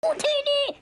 Trainee!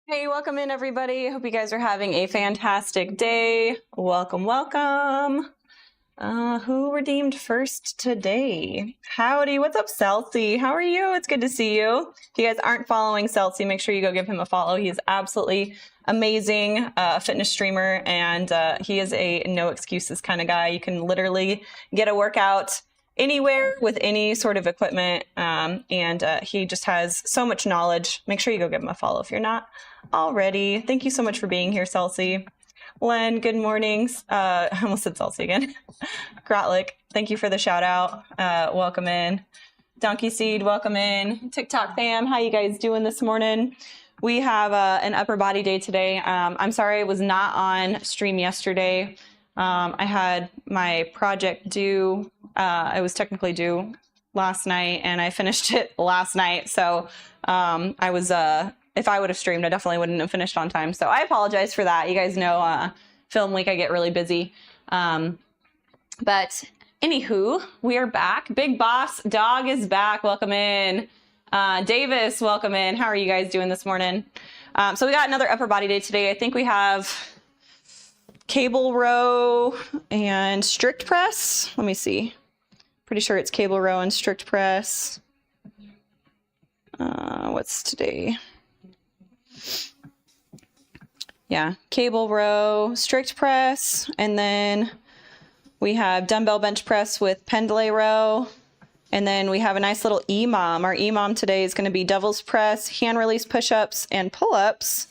Hey, welcome in everybody. Hope you guys are having a fantastic day. Welcome, welcome. Who redeemed first today? Howdy, what's up, Celsi? How are you? It's good to see you. If you guys aren't following Celsi, make sure you go give him a follow. He is absolutely amazing fitness streamer, and he is a no excuses kind of guy. You can literally get a workout anywhere with any sort of equipment, and he just has so much knowledge. Make sure you go give him a follow if you're not already. Thank you so much for being here, Celsi. Len, good mornings. I almost said Celsi again. Grotlick, thank you for the shout out. Welcome in. Donkey Seed, welcome in. TikTok fam, how you guys doing this morning? We have an upper body day today. I'm sorry I was not on stream yesterday. I had my project due. It was technically due last night, and I finished it last night. So I was, if I would have streamed, I definitely wouldn't have finished on time. So I apologize for that. You guys know film week, I get really busy. But anywho, we are back. Big Boss Dog is back. Welcome in. Davis, welcome in. How are you guys doing this morning? So we got another upper body day today. I think we have cable row and strict press. Let me see. Pretty sure it's cable row and strict press. What's today? Yeah, cable row, strict press, and then we have dumbbell bench press with pendlay row. And then we have a nice little EMOM. Our EMOM today is going to be devil's press, hand release push-ups, and pull-ups.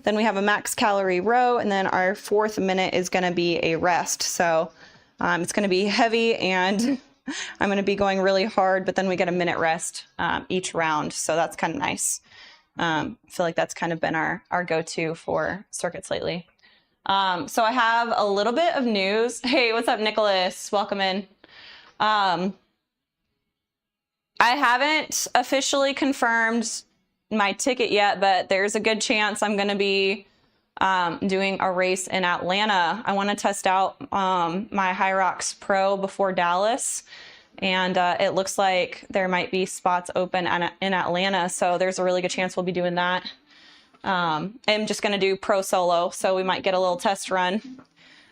Then we have a max calorie row, and then our 4th minute is going to be a rest. So it's going to be heavy and I'm going to be going really hard, but then we get a minute rest each round. So that's kind of nice. I feel like that's kind of been our go-to for circuits lately. So I have a little bit of news. Hey, what's up, Nicholas? Welcome in. I haven't officially confirmed my ticket yet, but there's a good chance I'm going to be doing a race in Atlanta. I want to test out my HYROX Pro before Dallas, and it looks like there might be spots open in Atlanta, so there's a really good chance we'll be doing that. I'm just going to do pro solo, so we might get a little test run.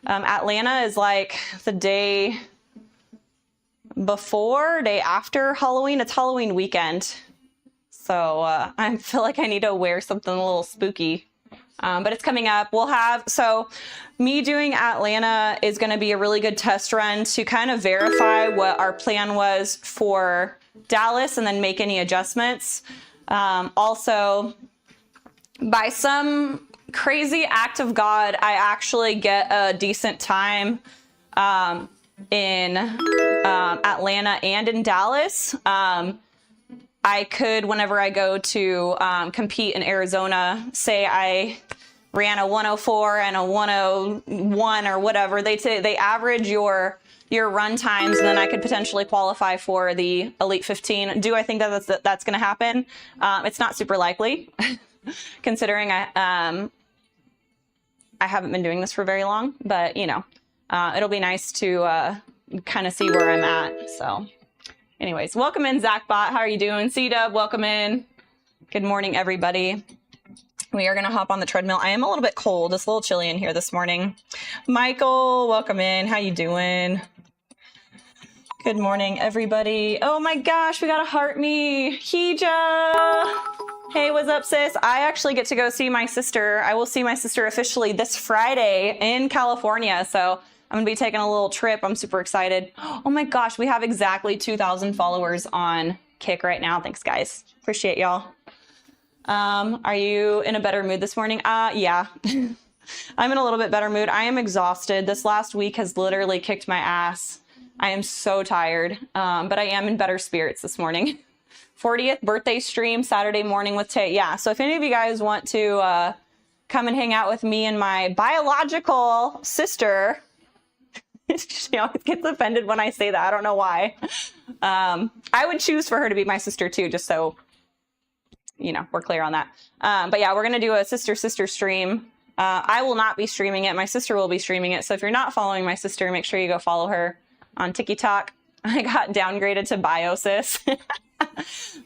Atlanta is like the day after Halloween. It's Halloween weekend, so I feel like I need to wear something a little spooky. But it's coming up. So me doing Atlanta is going to be a really good test run to kind of verify what our plan was for Dallas and then make any adjustments. Also, by some crazy act of God, I actually get a decent time in Atlanta and in Dallas. I could, whenever I go to compete in Arizona, say I ran a 104 and a 101 or whatever, they average your run times, and then I could potentially qualify for the Elite 15. Do I think that that's going to happen? It's not super likely, considering I haven't been doing this for very long, but you know, it'll be nice to kind of see where I'm at. So anyways, welcome in, Zachbot. How are you doing? C-Dub, welcome in. Good morning, everybody. We are going to hop on the treadmill. I am a little bit cold. It's a little chilly in here this morning. Michael, welcome in. How you doing? Good morning, everybody. Oh my gosh, we got a heart me. Hija. Hey, what's up, sis? I actually get to go see my sister. I will see my sister officially this Friday in California. So I'm going to be taking a little trip. I'm super excited. Oh my gosh, we have exactly 2,000 followers on Kick right now. Thanks, guys. Appreciate y'all. Are you in a better mood this morning? Yeah. I'm in a little bit better mood. I am exhausted. This last week has literally kicked my ass. I am so tired, but I am in better spirits this morning. 40th birthday stream Saturday morning with Tay. Yeah, so if any of you guys want to come and hang out with me and my biological sister, she always gets offended when I say that. I don't know why. I would choose for her to be my sister too, just so, you know, we're clear on that. But yeah, we're going to do a sister stream. I will not be streaming it. My sister will be streaming it. So if you're not following my sister, make sure you go follow her on TikTok. I got downgraded to biosis.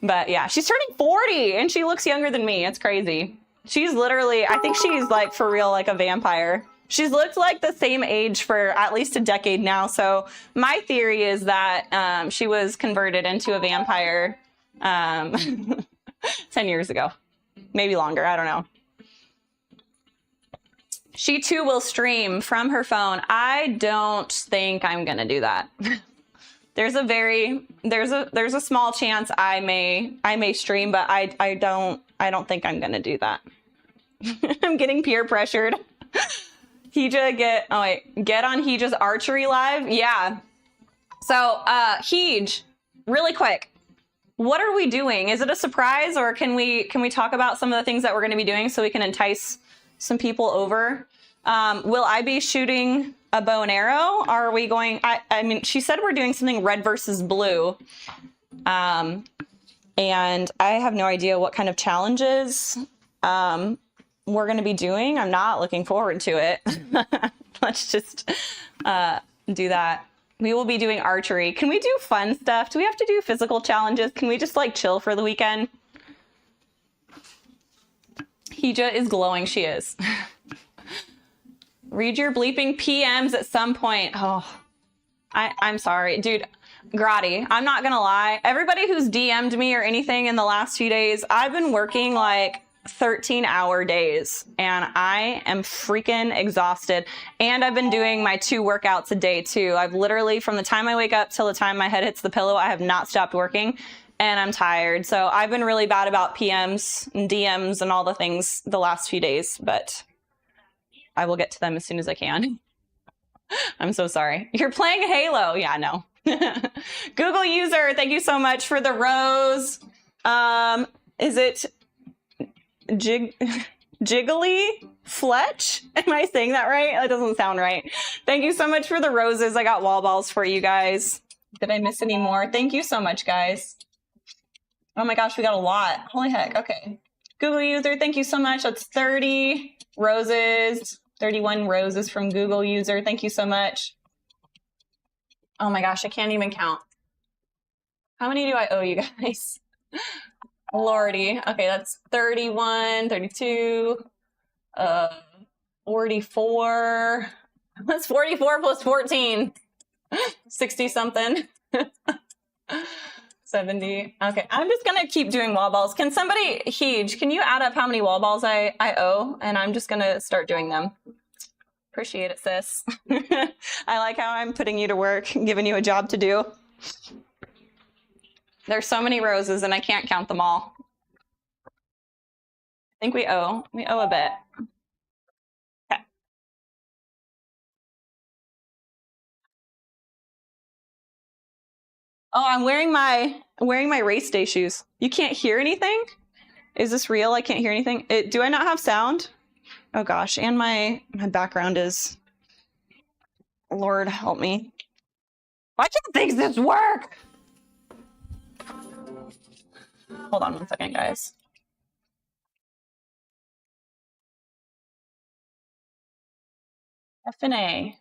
But yeah, she's turning 40 and she looks younger than me. It's crazy. She's literally, I think she's like for real, like a vampire. She's looked like the same age for at least a decade now. So my theory is that she was converted into a vampire 10 years ago, maybe longer. I don't know. She too will stream from her phone. I don't think I'm going to do that. There's a small chance I may stream, but I don't think I'm going to do that. I'm getting peer pressured. Hija, get on Hija's archery live. Yeah. So, Hij, really quick. What are we doing? Is it a surprise, or can we talk about some of the things that we're going to be doing so we can entice some people over? Will I be shooting a bow and arrow? Are we going? I mean, she said we're doing something red versus blue, and I have no idea what kind of challenges we're going to be doing. I'm not looking forward to it. Let's just do that. We will be doing archery. Can we do fun stuff? Do we have to do physical challenges? Can we just like chill for the weekend? Hija is glowing. She is. Read your bleeping PMs at some point. Oh, I'm sorry, dude. Grotty, I'm not gonna lie. Everybody who's DM'd me or anything in the last few days, I've been working like 13-hour days and I am freaking exhausted. And I've been doing my 2 workouts a day too. I've literally, from the time I wake up till the time my head hits the pillow, I have not stopped working and I'm tired. So I've been really bad about PMs and DMs and all the things the last few days, but I will get to them as soon as I can. I'm so sorry. You're playing Halo. Yeah, no. Google user, thank you so much for the rose. Is it Jiggly Fletch? Am I saying that right? That doesn't sound right. Thank you so much for the roses. I got wall balls for you guys. Did I miss any more? Thank you so much, guys. Oh my gosh, we got a lot. Holy heck. Okay. Google user, thank you so much. That's 30 roses, 31 roses from Google user. Thank you so much. Oh my gosh, I can't even count. How many do I owe you guys? Lordy. Okay, that's 31, 32, 44. That's 44 plus 14. 60 something. 70. Okay, I'm just gonna keep doing wall balls. Can somebody, Heej, can you add up how many wall balls I owe? And I'm just gonna start doing them. Appreciate it, sis. I like how I'm putting you to work, giving you a job to do. There's so many roses and I can't count them all. I think we owe a bit. Okay. Oh, I'm wearing my race day shoes. You can't hear anything? Is this real? I can't hear anything. Do I not have sound? Oh gosh, and my background is, Lord help me. Why can't this work? Hold on one second, guys. F&A.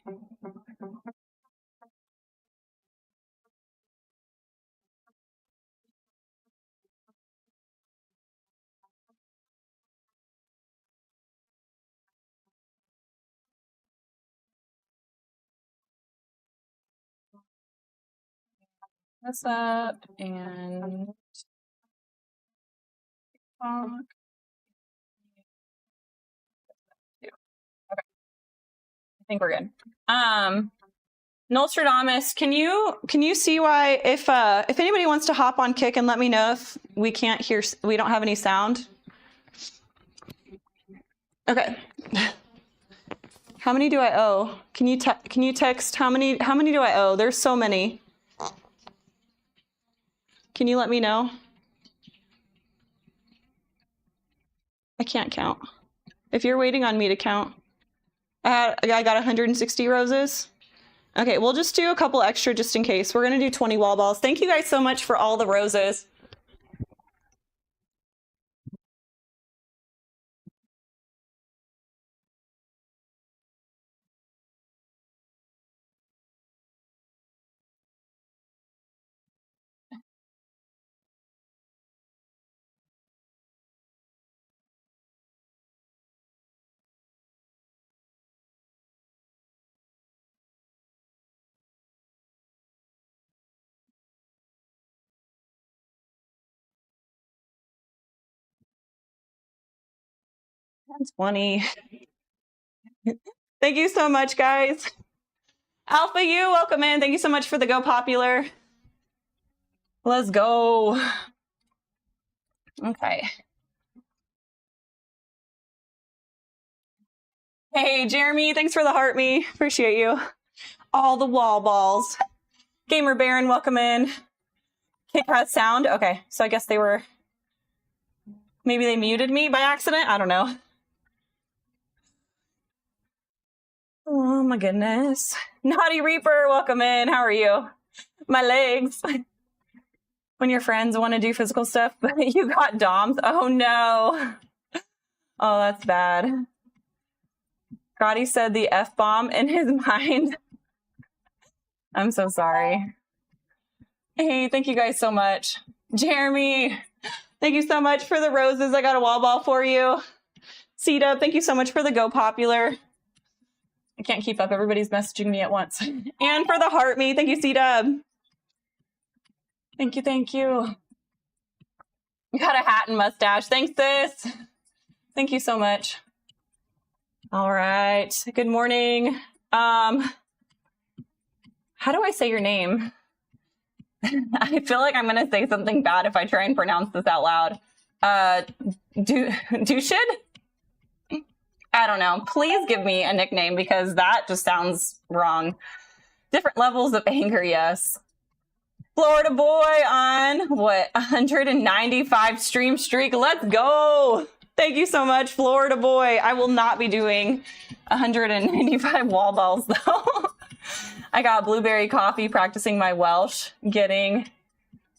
This up and okay. I think we're good. Nostradamus, can you see why if anybody wants to hop on Kick and let me know if we can't hear, we don't have any sound? Okay. How many do I owe? Can you text how many do I owe? There's so many. Can you let me know? I can't count. If you're waiting on me to count. I got 160 roses. Okay, we'll just do a couple extra just in case. We're gonna do 20 wall balls. Thank you guys so much for all the roses. That's 20. Thank you so much, guys. Alpha U, welcome in. Thank you so much for the Go Popular. Let's go. Okay. Hey, Jeremy, thanks for the heart me. Appreciate you. All the wall balls. Gamer Baron, welcome in. Kick has sound. Okay, so I guess maybe they muted me by accident. I don't know. Oh my goodness. Naughty Reaper, welcome in. How are you? My legs. When your friends want to do physical stuff, but you got DOMs. Oh no. Oh, that's bad. Gotti said the F-bomb in his mind. I'm so sorry. Hey, thank you guys so much. Jeremy, thank you so much for the roses. I got a wall ball for you. C-Dub, thank you so much for the Go Popular. I can't keep up. Everybody's messaging me at once. And for the heart me. Thank you, C-Dub. Thank you, thank you. Got a hat and mustache. Thanks, sis. Thank you so much. All right. Good morning. How do I say your name? I feel like I'm going to say something bad if I try and pronounce this out loud. Dushid? I don't know. Please give me a nickname because that just sounds wrong. Different levels of anger, yes. Florida boy on what, 195 stream streak. Let's go. Thank you so much, Florida boy. I will not be doing 195 wall balls though. I got blueberry coffee, practicing my Welsh, getting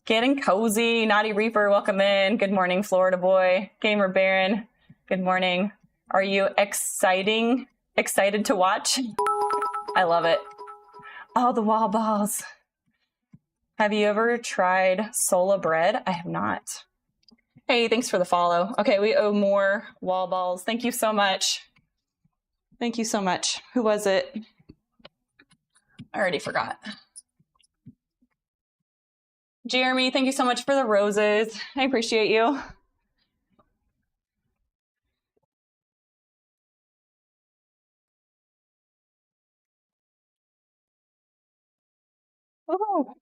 cozy. Naughty Reaper, welcome in. Good morning, Florida boy. Gamer Baron, good morning. Are you excited to watch? I love it. Oh, the wall balls. Have you ever tried Sola bread? I have not. Hey, thanks for the follow. Okay, we owe more wall balls. Thank you so much. Thank you so much. Who was it? I already forgot. Jeremy, thank you so much for the roses. I appreciate you. Oh,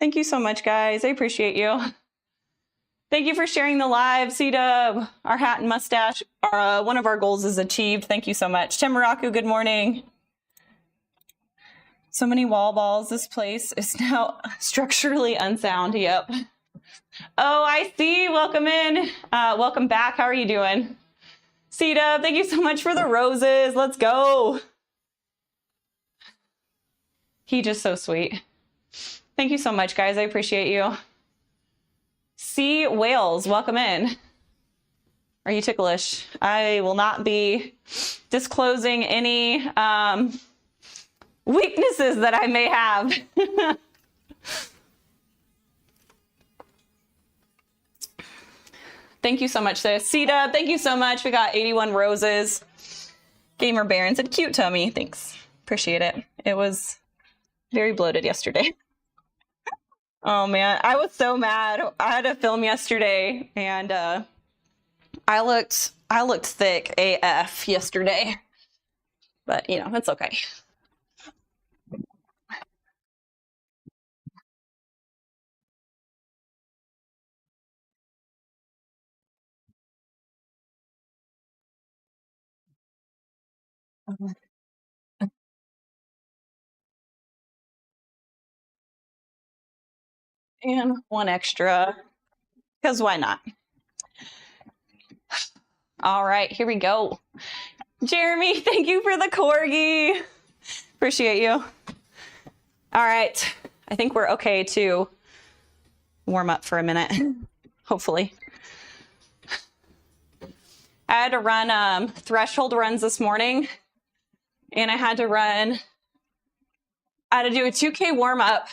thank you so much, guys. I appreciate you. Thank you for sharing the live. C-Dub, our hat and mustache. One of our goals is achieved. Thank you so much. Timuraku, good morning. So many wall balls. This place is now structurally unsound. Yep. Oh, I see. Welcome in. Welcome back. How are you doing? C-Dub, thank you so much for the roses. Let's go. He just so sweet. Thank you so much, guys. I appreciate you. C Wales, welcome in. Are you ticklish? I will not be disclosing any weaknesses that I may have. Thank you so much, sis. Sita, thank you so much. We got 81 roses. Gamer Baron said, cute tummy. Thanks. Appreciate it. It was very bloated yesterday. Oh man, I was so mad. I had to film yesterday and I looked thick AF yesterday. But you know, it's okay. And one extra, because why not? All right, here we go. Jeremy, thank you for the corgi. Appreciate you. All right, I think we're okay to warm up for a minute, hopefully. I had to run threshold runs this morning, and I had to do a 2K warm up,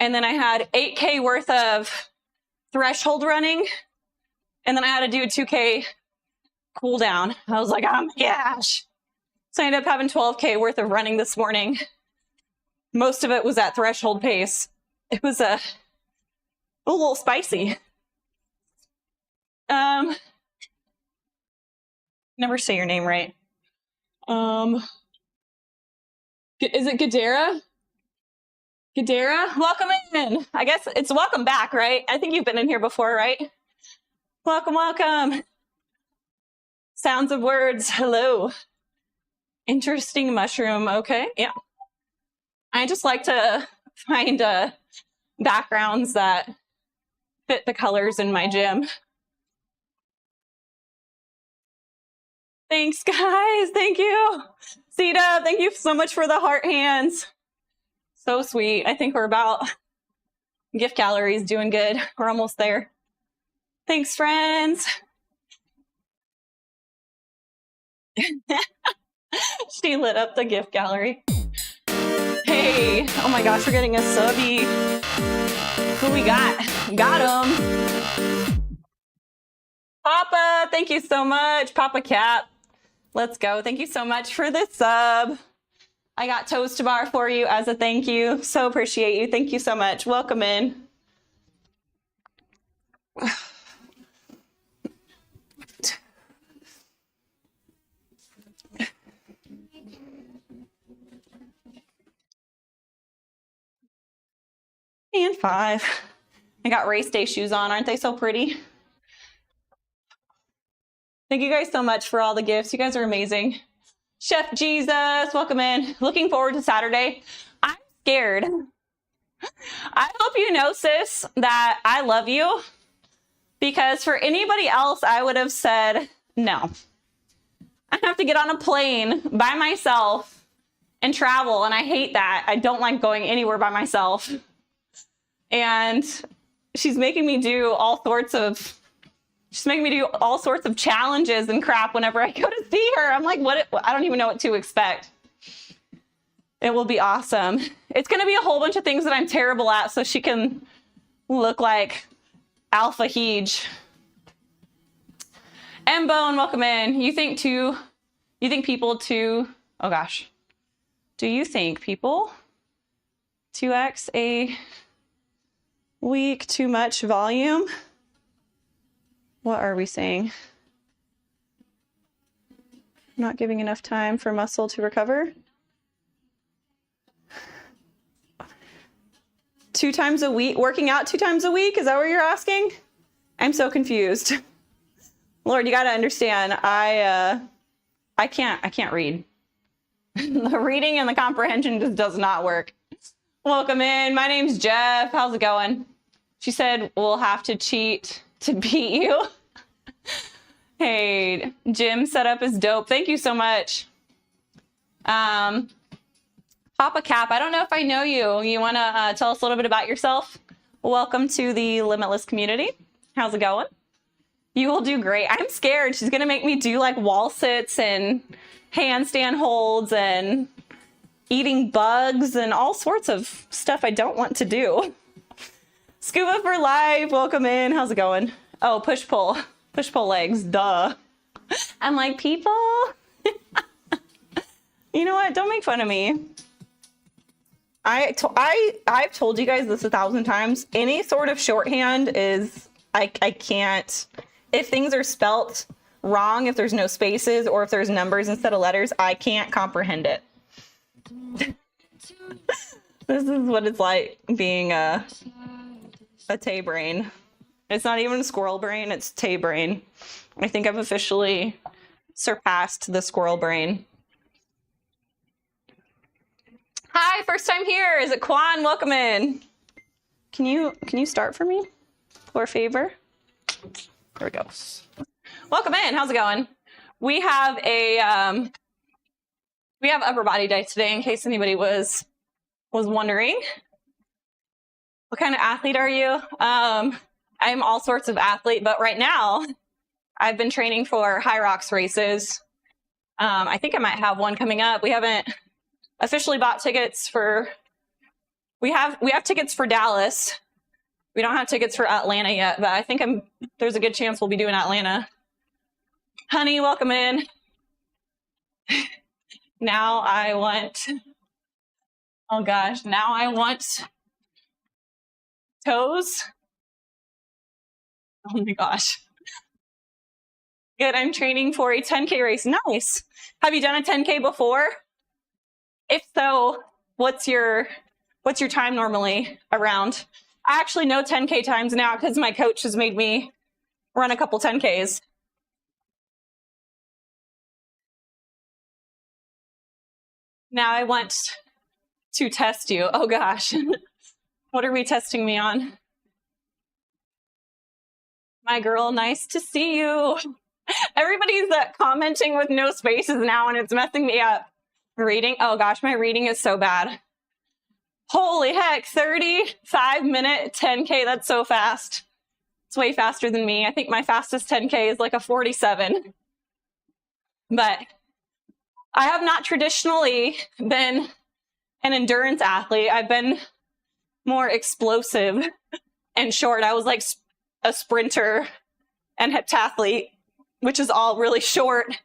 and then I had 8K worth of threshold running, and then I had to do a 2K cool down. I was like, oh my gosh. So I ended up having 12K worth of running this morning. Most of it was at threshold pace. It was a little spicy. Never say your name right. Is it Gadara? Gadara, welcome in. I guess it's welcome back, right? I think you've been in here before, right? Welcome, welcome. Sounds of words, hello. Interesting mushroom, okay, yeah. I just like to find backgrounds that fit the colors in my gym. Thanks, guys, thank you. Sita, thank you so much for the heart hands. So sweet. I think we're about gift galleries doing good. We're almost there. Thanks, friends. She lit up the gift gallery. Hey, oh my gosh, we're getting a subby. Who we got? Got him. Papa, thank you so much. Papa Cat. Let's go. Thank you so much for the sub. I got toast bar for you as a thank you. So appreciate you. Thank you so much. Welcome in. And 5. I got race day shoes on. Aren't they so pretty? Thank you guys so much for all the gifts. You guys are amazing. Chef Jesus, welcome in. Looking forward to Saturday. I'm scared. I hope you know, sis, that I love you, because for anybody else, I would have said no. I have to get on a plane by myself and travel, and I hate that. I don't like going anywhere by myself. And she's making me do all sorts of challenges and crap whenever I go to see her. I'm like, what? I don't even know what to expect. It will be awesome. It's going to be a whole bunch of things that I'm terrible at so she can look like Alpha Hege. M-Bone, welcome in. You think people to, oh gosh. Do you think people 2x a week too much volume? What are we saying? Not giving enough time for muscle to recover? 2 times a week, working out 2 times a week? Is that what you're asking? I'm so confused. Lord, you got to understand, I can't read. The reading and the comprehension just does not work. Welcome in. My name's Jeff. How's it going? She said, we'll have to cheat to beat you. Hey, gym setup is dope. Thank you so much. Papa Cap, I don't know if I know you. You want to tell us a little bit about yourself? Welcome to the Limitless community. How's it going? You will do great. I'm scared. She's going to make me do like wall sits and handstand holds and eating bugs and all sorts of stuff I don't want to do. Scuba for life. Welcome in. How's it going? Oh, push pull legs. Duh. I'm like, people, you know what? Don't make fun of me. I've told you guys this 1,000 times. Any sort of shorthand is, I can't, if things are spelt wrong, if there's no spaces or if there's numbers instead of letters, I can't comprehend it. This is what it's like being a Tay brain. It's not even a squirrel brain, it's Tay brain. I think I've officially surpassed the squirrel brain. Hi, first time here. Is it Quan? Welcome in. Can you start for me? For a favor? There we go. Welcome in. How's it going? We have upper body day today, in case anybody was wondering. What kind of athlete are you? I'm all sorts of athlete, but right now I've been training for HYROX races. I think I might have one coming up. We haven't officially bought tickets for, we have tickets for Dallas. We don't have tickets for Atlanta yet, but I think there's a good chance we'll be doing Atlanta. Honey, welcome in. Now I want, oh gosh, now I want toes. Oh my gosh. Good, I'm training for a 10K race. Nice. Have you done a 10K before? If so, what's your time normally around? I actually know 10K times now because my coach has made me run a couple 10Ks. Now I want to test you. Oh gosh. What are we testing me on? My girl, nice to see you. Everybody's commenting with no spaces now and it's messing me up. Reading, oh gosh, my reading is so bad. Holy heck, 35-minute 10K, that's so fast. It's way faster than me. I think my fastest 10K is like a 47. But I have not traditionally been an endurance athlete. I've been more explosive and short. I was like a sprinter and heptathlete, which is all really short,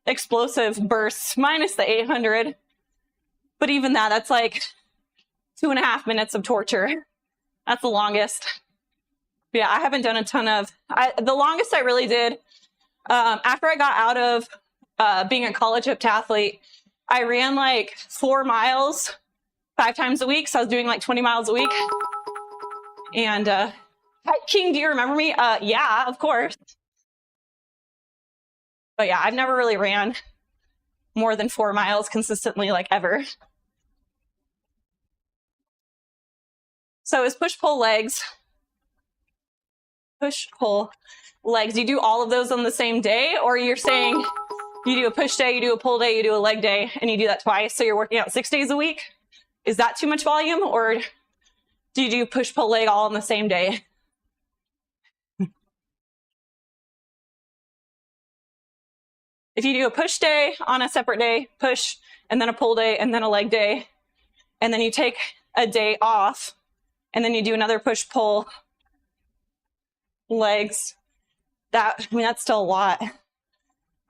explosive bursts, minus the 800. But even that's like 2.5 minutes of torture. That's the longest. Yeah, I haven't done a ton of, the longest I really did, after I got out of being a college heptathlete, I ran like 4 miles 5 times a week. So I was doing like 20 miles a week. And King, do you remember me? Yeah, of course. But yeah, I've never really ran more than 4 miles consistently, like ever. So is push-pull legs. Push-pull legs. You do all of those on the same day, or you're saying you do a push day, you do a pull day, you do a leg day, and you do that twice, so you're working out 6 days a week? Is that too much volume, or do you do push-pull leg all on the same day? If you do a push day on a separate day, push, and then a pull day, and then a leg day, and then you take a day off, and then you do another push-pull legs, that's still a lot.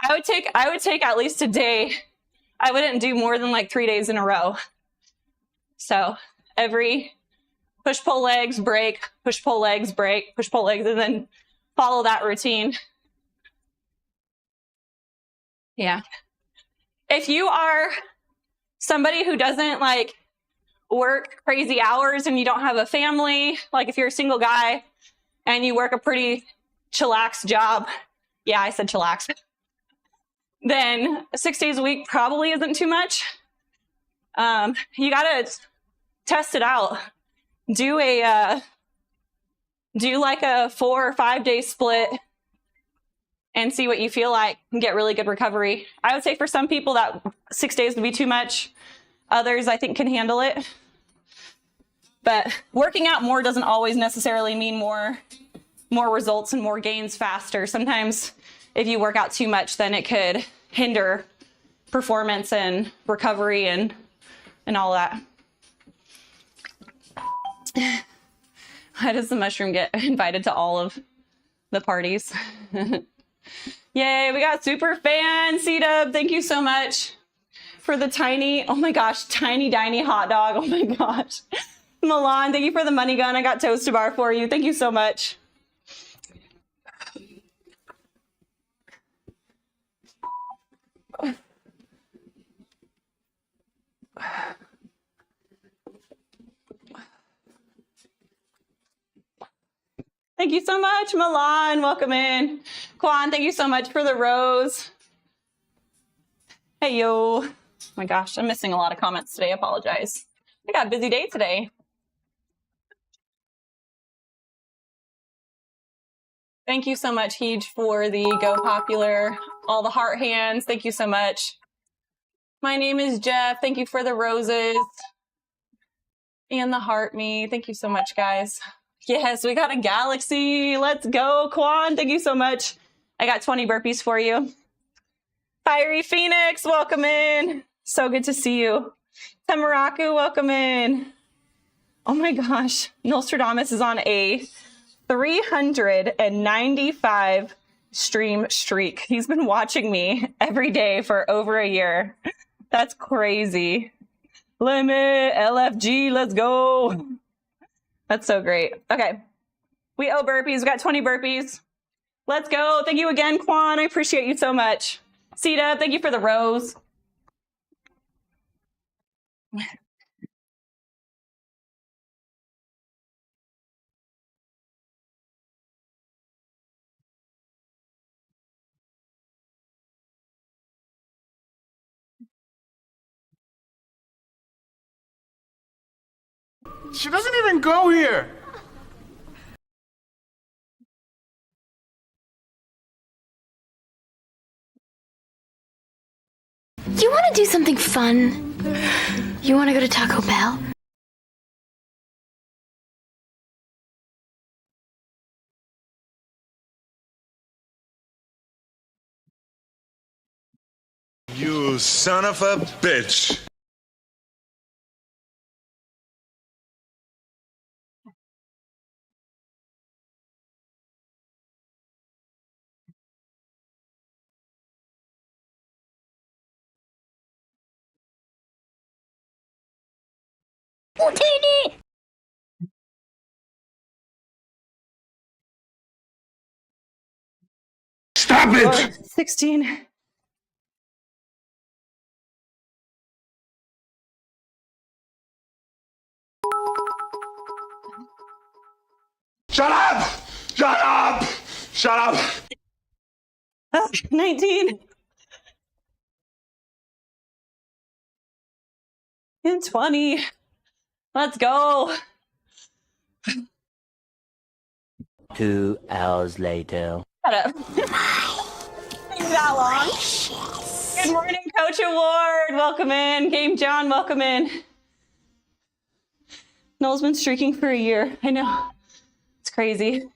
I would take at least a day. I wouldn't do more than like 3 days in a row. So every push-pull legs, break, push-pull legs, break, push-pull legs, and then follow that routine. Yeah. If you are somebody who doesn't like work crazy hours and you don't have a family, like if you're a single guy and you work a pretty chillax job, yeah, I said chillax, then 6 days a week probably isn't too much. You gotta test it out. Do like a 4 or 5 day split and see what you feel like and get really good recovery. I would say for some people that 6 days would be too much. Others I think can handle it. But working out more doesn't always necessarily mean more results and more gains faster. Sometimes if you work out too much, then it could hinder performance and recovery and all that. How does the mushroom get invited to all of the parties? Yay, we got super fan C-Dub. Thank you so much for the tiny, oh my gosh, tiny hot dog. Oh my gosh. Milan, thank you for the money gun. I got Toast Bar for you. Thank you so much. Thank you so much, Milan. Welcome in. Kwan, thank you so much for the rose. Hey, yo. Oh my gosh, I'm missing a lot of comments today. I apologize. I got a busy day today. Thank you so much, Heej, for the Go Popular, all the heart hands. Thank you so much. My name is Jeff. Thank you for the roses and the heart me. Thank you so much, guys. Yes, we got a galaxy. Let's go, Kwan. Thank you so much. I got 20 burpees for you. Fiery Phoenix, welcome in. So good to see you. Tamaraku, welcome in. Oh my gosh, Nostradamus is on a 395 stream streak. He's been watching me every day for over a year. That's crazy. Limit, LFG, let's go. That's so great. Okay, we owe burpees. We got 20 burpees. Let's go. Thank you again, Kwan. I appreciate you so much. Sita, thank you for the rose. She doesn't even go here. You want to do something fun? You want to go to Taco Bell? You son of a bitch. Oh, Trainee! Stop it! 16. Shut up! Shut up! Shut up! 19. And 20. Let's go. 2 hours later. Shut up. That long. Good morning, Coach Award. Welcome in. Game John, welcome in. Noel's been streaking for a year. I know. It's crazy.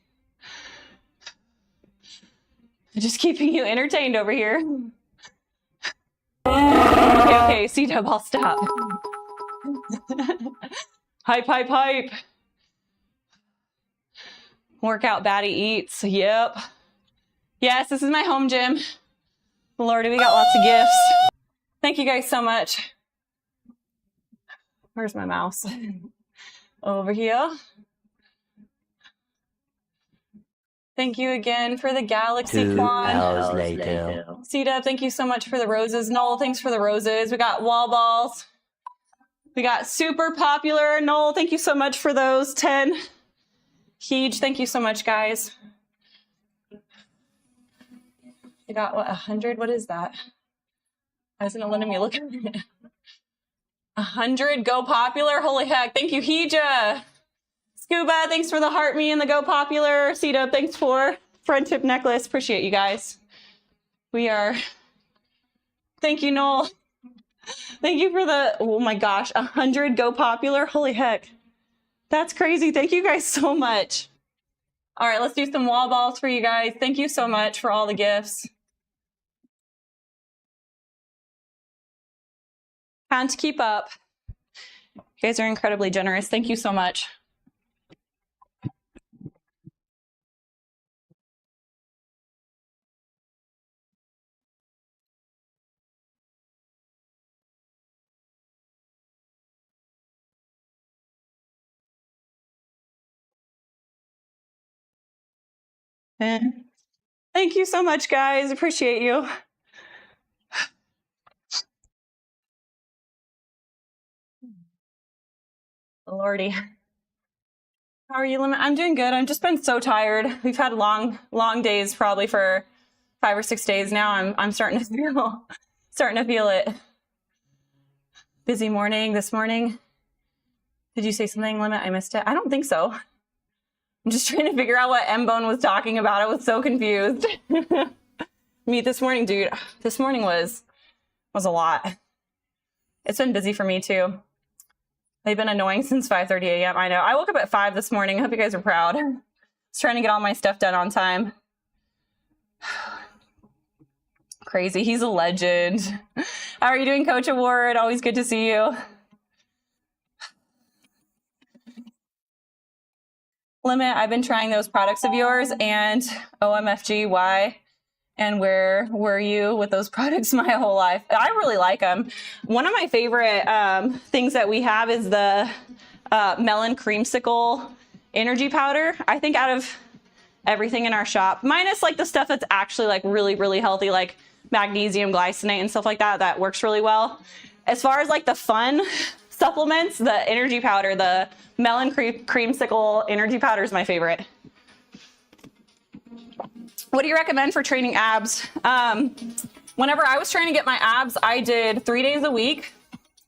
Just keeping you entertained over here. Okay, C-Dub, I'll stop. Hype, hype, hype. Workout baddie eats. Yep. Yes, this is my home gym. Lordy, we got lots of gifts. Thank you guys so much. Where's my mouse? Over here. Thank you again for the Galaxy 2 Quan. hours later. C-Dub, thank you so much for the roses. Noel, thanks for the roses. We got wall balls. We got super popular. Noel, thank you so much for those 10. Huge, thank you so much, guys. You got what, 100? What is that? Why isn't it letting me look at it? 100 go popular. Holy heck. Thank you, Hija. Scuba, thanks for the heart me and the go popular. C-Dub, thanks for friendship necklace. Appreciate you guys. We are. Thank you, Noel. Thank you for the, oh my gosh, 100 go popular. Holy heck. That's crazy. Thank you guys so much. All right, let's do some wall balls for you guys. Thank you so much for all the gifts. Can't keep up. You guys are incredibly generous. Thank you so much. Thank you so much, guys. Appreciate you. Lordy. How are you, Limit? I'm doing good. I've just been so tired. We've had long days, probably for 5 or 6 days now. I'm starting to feel it. Busy morning this morning. Did you say something, Limit? I missed it. I don't think so. I'm just trying to figure out what M-Bone was talking about. I was so confused. Me this morning, dude. This morning was a lot. It's been busy for me too. They've been annoying since 5:30 a.m. I know. I woke up at 5 this morning. I hope you guys are proud. I was trying to get all my stuff done on time. Crazy. He's a legend. How are you doing, Coach Award? Always good to see you. Limit, I've been trying those products of yours, and OMFG, why? And where were you with those products my whole life? I really like them. One of my favorite things that we have is the melon creamsicle energy powder. I think out of everything in our shop, minus like the stuff that's actually like really, really healthy, like magnesium glycinate and stuff like that, that works really well. As far as like the fun supplements, the energy powder, the melon creamsicle energy powder is my favorite. What do you recommend for training abs? Whenever I was trying to get my abs, I did 3 days a week,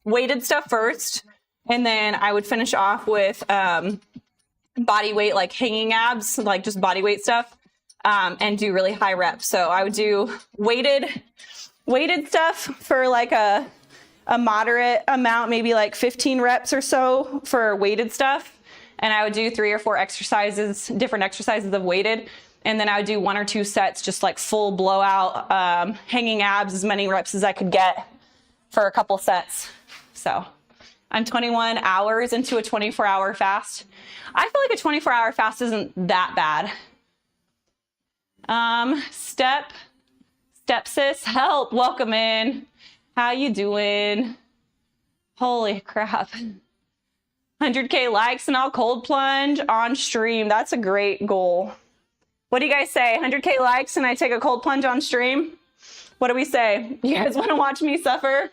weighted stuff first, and then I would finish off with body weight, like hanging abs, like just body weight stuff, and do really high reps. So I would do weighted stuff for like a moderate amount, maybe like 15 reps or so for weighted stuff. And I would do 3 or 4 exercises, different exercises of weighted. And then I would do 1 or 2 sets, just like full blowout, hanging abs, as many reps as I could get for a couple sets. So I'm 21 hours into a 24-hour fast. I feel like a 24-hour fast isn't that bad. Step sis, help, welcome in. How you doing? Holy crap. 100K likes and I'll cold plunge on stream. That's a great goal. What do you guys say? 100K likes and I take a cold plunge on stream? What do we say? You guys want to watch me suffer?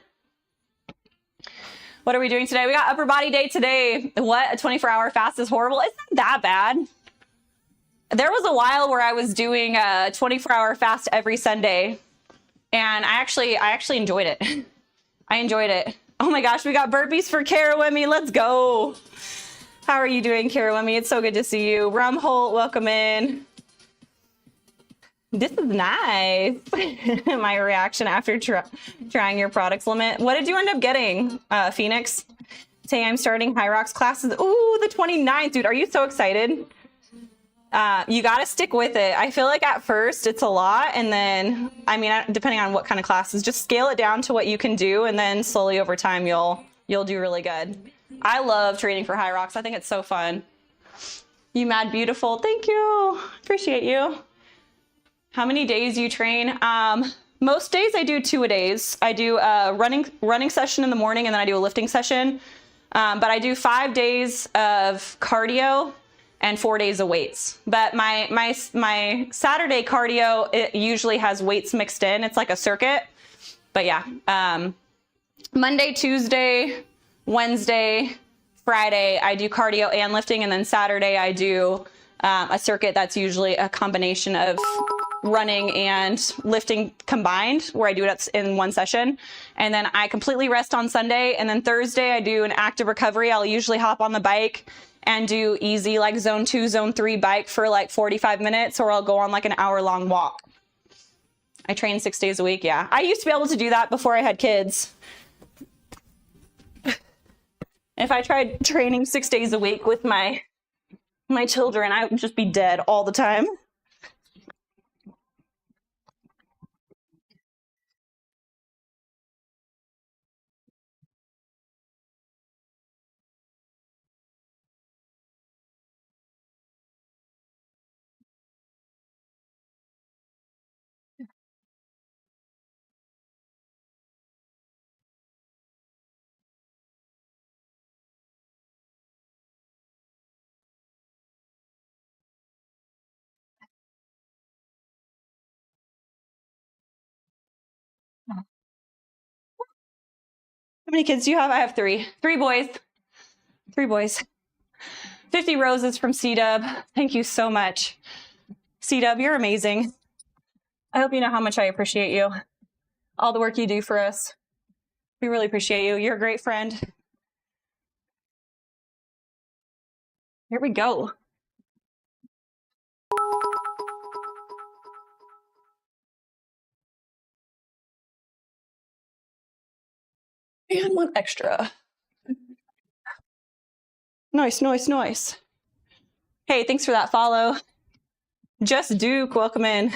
What are we doing today? We got upper body day today. What? A 24-hour fast is horrible? It's not that bad. There was a while where I was doing a 24-hour fast every Sunday, and I actually enjoyed it. I enjoyed it. Oh my gosh, we got burpees for Kara Wemmy. Let's go. How are you doing, Kirawemi? It's so good to see you. Rumholt, welcome in. This is nice. My reaction after trying your products limit. What did you end up getting, Phoenix? Say I'm starting HYROX classes. Ooh, the 29th, dude. Are you so excited? You got to stick with it. I feel like at first it's a lot. And then, I mean, depending on what kind of classes, just scale it down to what you can do. And then slowly over time, you'll do really good. I love training for HYROX. I think it's so fun. You mad beautiful. Thank you. Appreciate you. How many days you train? Most days I do 2 a days. I do a running session in the morning and then I do a lifting session. But I do 5 days of cardio and 4 days of weights. But my Saturday cardio, it usually has weights mixed in. It's like a circuit. But yeah, Monday, Tuesday, Wednesday, Friday, I do cardio and lifting. And then Saturday I do a circuit that's usually a combination of running and lifting combined, where I do it in one session. And then I completely rest on Sunday. And then Thursday I do an active recovery. I'll usually hop on the bike and do easy like zone 2, zone 3 bike for like 45 minutes, or I'll go on like an hour-long walk. I train 6 days a week. Yeah, I used to be able to do that before I had kids. If I tried training 6 days a week with my children, I would just be dead all the time. How many kids do you have? I have 3. 3 boys. 3 boys. 50 roses from C-Dub. Thank you so much. C-Dub, you're amazing. I hope you know how much I appreciate you. All the work you do for us. We really appreciate you. You're a great friend. Here we go. And one extra. Nice, nice, nice. Hey, thanks for that follow. Just Duke, welcome in.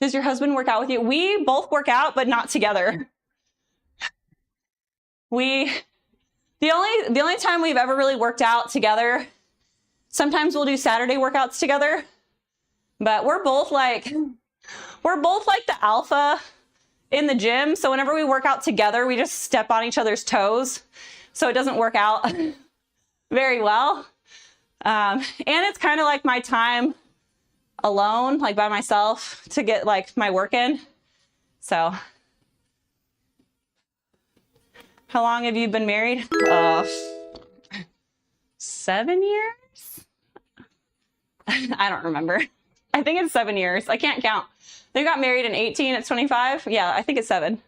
Does your husband work out with you? We both work out, but not together. The only time we've ever really worked out together, sometimes we'll do Saturday workouts together, but we're both like the alpha in the gym. So whenever we work out together, we just step on each other's toes. So it doesn't work out very well. And it's kind of like my time alone, like by myself, to get like my work in. So how long have you been married? 7 years? I don't remember. I think it's 7 years. I can't count. They got married in 18, it's 25. Yeah, I think it's 7.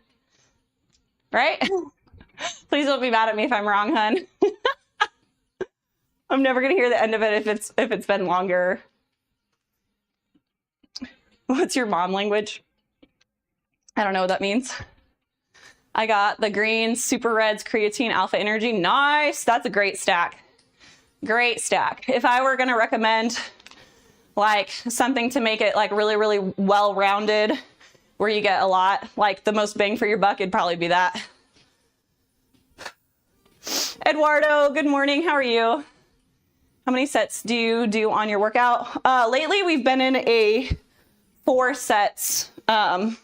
Right? Please don't be mad at me if I'm wrong, hun. I'm never gonna hear the end of it if it's been longer. What's your mom language? I don't know what that means. I got the greens, super reds, creatine, alpha energy. Nice. That's a great stack. Great stack. If I were gonna recommend like something to make it like really, really well-rounded, where you get a lot, like the most bang for your buck, it'd probably be that. Eduardo, good morning. How are you? How many sets do you do on your workout? Lately, we've been in a 4 sets. We've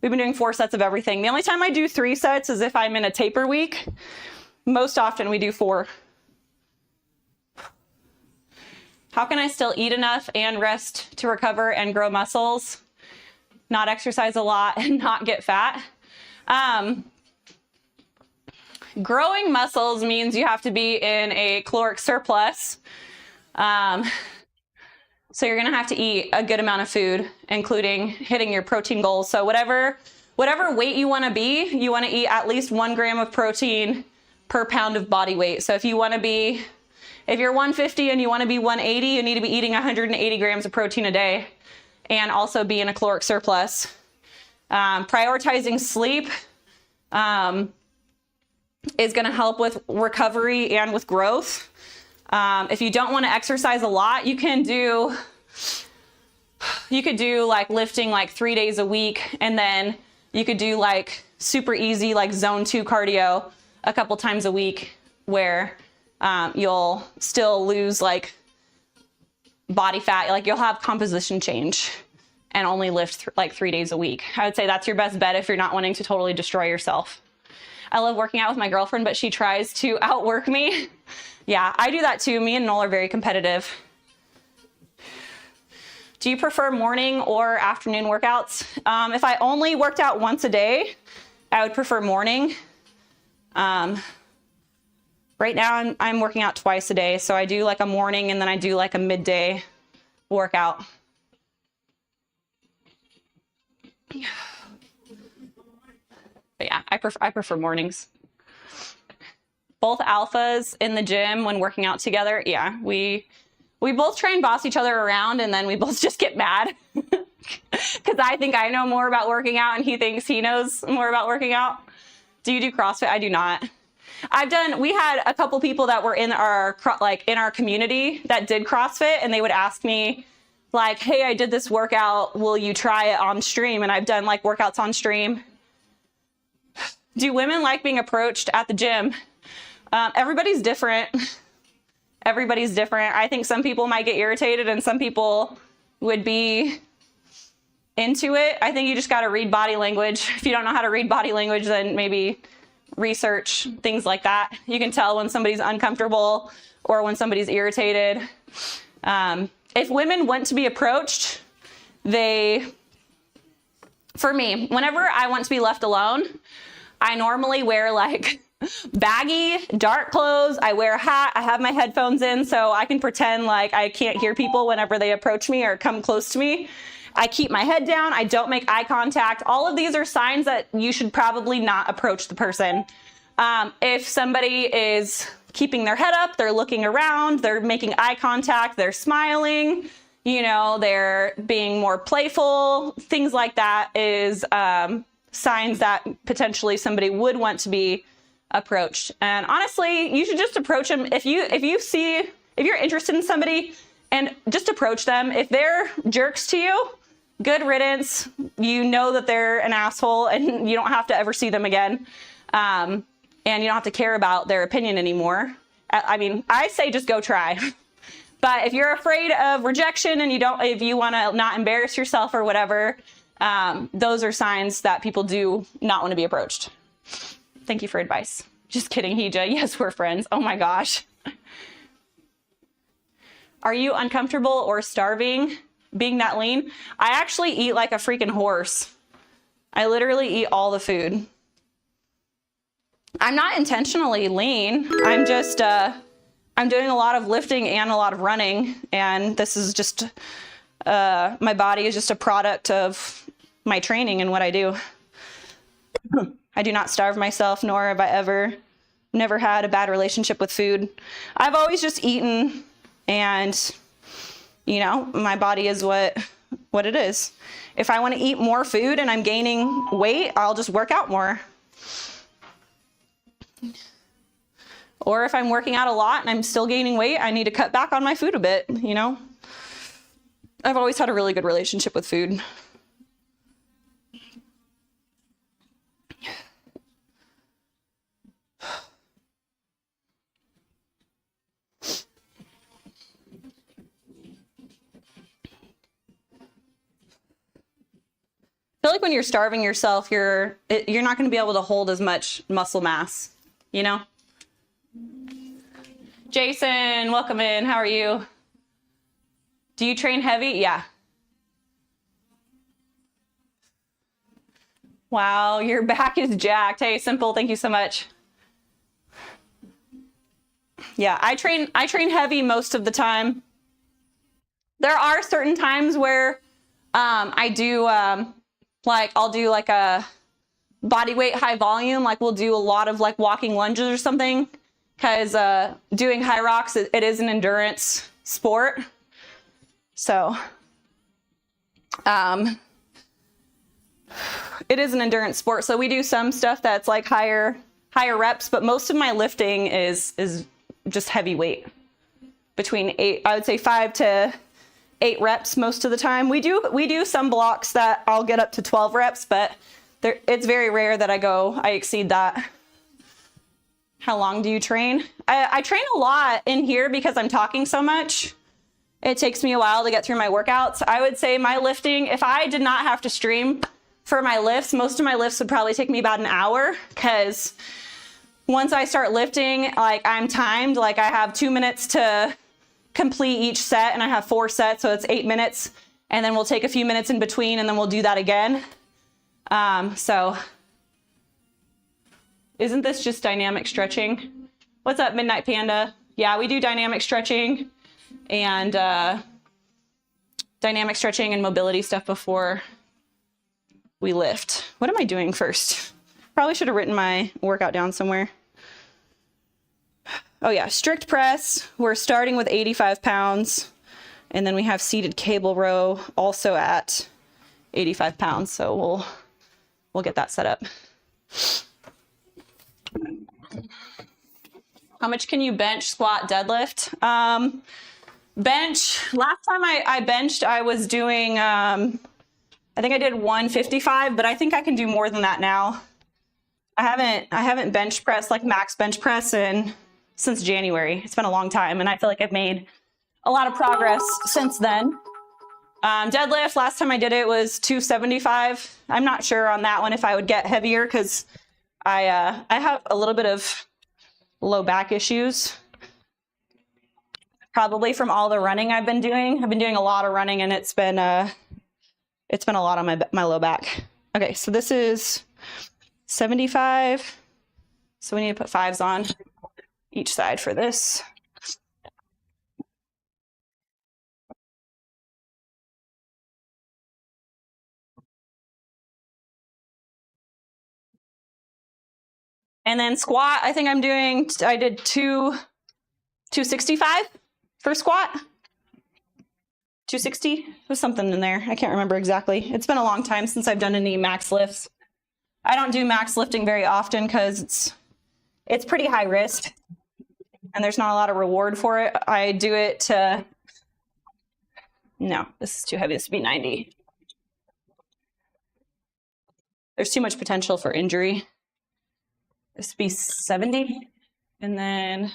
been doing 4 sets of everything. The only time I do 3 sets is if I'm in a taper week. Most often we do 4. How can I still eat enough and rest to recover and grow muscles, not exercise a lot, and not get fat? Growing muscles means you have to be in a caloric surplus. So you're gonna have to eat a good amount of food, including hitting your protein goals. So whatever whatever weight you want to be, you want to eat at least 1 gram of protein per pound of body weight. So if you're 150 and you want to be 180, you need to be eating 180 grams of protein a day and also be in a caloric surplus. Prioritizing sleep is going to help with recovery and with growth. If you don't want to exercise a lot, you could do like lifting like 3 days a week, and then you could do like super easy like zone 2 cardio a couple times a week, where you'll still lose like body fat, like you'll have composition change and only lift like 3 days a week. I would say that's your best bet if you're not wanting to totally destroy yourself. I love working out with my girlfriend, but she tries to outwork me. Yeah, I do that too. Me and Knoll are very competitive. Do you prefer morning or afternoon workouts? If I only worked out once a day, I would prefer morning. Right now I'm working out twice a day. So I do like a morning and then I do like a midday workout. But yeah, I prefer mornings. Both alphas in the gym when working out together. Yeah, we both try and boss each other around, and then we both just get mad because I think I know more about working out and he thinks he knows more about working out. Do you do CrossFit? I do not. We had a couple people that were in our community that did CrossFit, and they would ask me like, hey, I did this workout, will you try it on stream? And I've done like workouts on stream. Do women like being approached at the gym? Everybody's different. Everybody's different. I think some people might get irritated and some people would be into it. I think you just got to read body language. If you don't know how to read body language, then maybe research things like that. You can tell when somebody's uncomfortable or when somebody's irritated. If women want to be approached, for me, whenever I want to be left alone, I normally wear like baggy, dark clothes. I wear a hat. I have my headphones in so I can pretend like I can't hear people whenever they approach me or come close to me. I keep my head down. I don't make eye contact. All of these are signs that you should probably not approach the person. If somebody is keeping their head up, they're looking around, they're making eye contact, they're smiling, they're being more playful, things like that is signs that potentially somebody would want to be approached. And honestly, you should just approach them. If you're interested in somebody, and just approach them. If they're jerks to you, good riddance. You know that they're an asshole and you don't have to ever see them again. And you don't have to care about their opinion anymore. I mean, I say just go try. But if you're afraid of rejection and if you want to not embarrass yourself or whatever, those are signs that people do not want to be approached. Thank you for advice. Just kidding, Hija. Yes, we're friends. Oh my gosh. Are you uncomfortable or starving being that lean? I actually eat like a freaking horse. I literally eat all the food. I'm not intentionally lean. I'm just, I'm doing a lot of lifting and a lot of running. And this is just, my body is just a product of my training and what I do. I do not starve myself, nor have I never had a bad relationship with food. I've always just eaten, and my body is what it is. If I want to eat more food and I'm gaining weight, I'll just work out more. Or if I'm working out a lot and I'm still gaining weight, I need to cut back on my food a bit, I've always had a really good relationship with food. I feel like when you're starving yourself, you're not going to be able to hold as much muscle mass, Jason, welcome in. How are you? Do you train heavy? Yeah. Wow, your back is jacked. Hey, Simple, thank you so much. Yeah, I train heavy most of the time. There are certain times where I do I'll do like a body weight, high volume, like we'll do a lot of like walking lunges or something, because doing HYROX, it is an endurance sport. So it is an endurance sport. So we do some stuff that's like higher reps, but most of my lifting is just heavy weight. Between I would say 5 to 8 reps most of the time. We do some blocks that I'll get up to 12 reps, but it's very rare that I exceed that. How long do you train? I train a lot in here because I'm talking so much. It takes me a while to get through my workouts. I would say my lifting, if I did not have to stream for my lifts, most of my lifts would probably take me about an hour, because once I start lifting, like I'm timed, like I have 2 minutes to complete each set, and I have 4 sets, so it's 8 minutes, and then we'll take a few minutes in between, and then we'll do that again. So isn't this just dynamic stretching? What's up, Midnight Panda? Yeah, we do dynamic stretching and mobility stuff before we lift. What am I doing first? Probably should have written my workout down somewhere. Oh yeah, strict press. We're starting with 85 pounds, and then we have seated cable row also at 85 pounds. So we'll get that set up. How much can you bench, squat, deadlift? Bench, last time I benched, I was doing, I think I did 155, but I think I can do more than that now. I haven't bench pressed, like max bench press since January. It's been a long time, and I feel like I've made a lot of progress since then. Deadlift, last time I did it was 275. I'm not sure on that one if I would get heavier, because I have a little bit of low back issues. Probably from all the running I've been doing. I've been doing a lot of running, and it's been a lot on my low back. Okay, so this is 75. So we need to put 5s on each side for this. And then squat, I think I did 265 for squat. 260, there's something in there. I can't remember exactly. It's been a long time since I've done any max lifts. I don't do max lifting very often because it's pretty high risk and there's not a lot of reward for it. I do it to, no, this is too heavy. This would be 90. There's too much potential for injury. This would be 70. And then,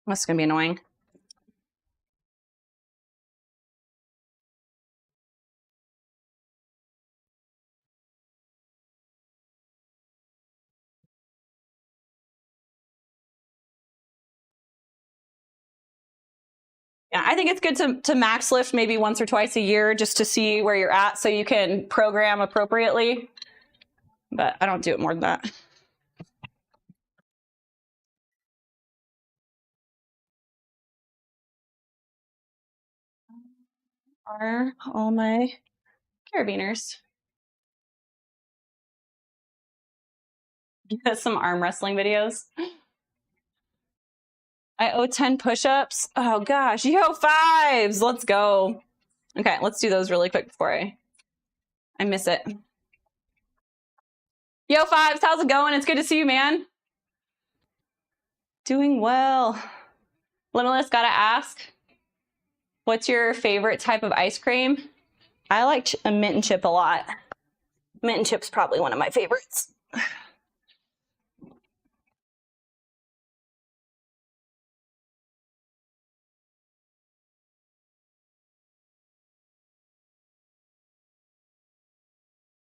that's gonna be annoying. Yeah, I think it's good to max lift maybe once or twice a year just to see where you're at so you can program appropriately. But I don't do it more than that. Are all my carabiners. Some arm wrestling videos. I owe 10 push-ups. Oh gosh, yo, 5s. Let's go. Okay, let's do those really quick before I miss it. Yo, 5s, how's it going? It's good to see you, man. Doing well. Limitless, gotta ask, what's your favorite type of ice cream? I like a mint and chip a lot. Mint and chip's probably one of my favorites.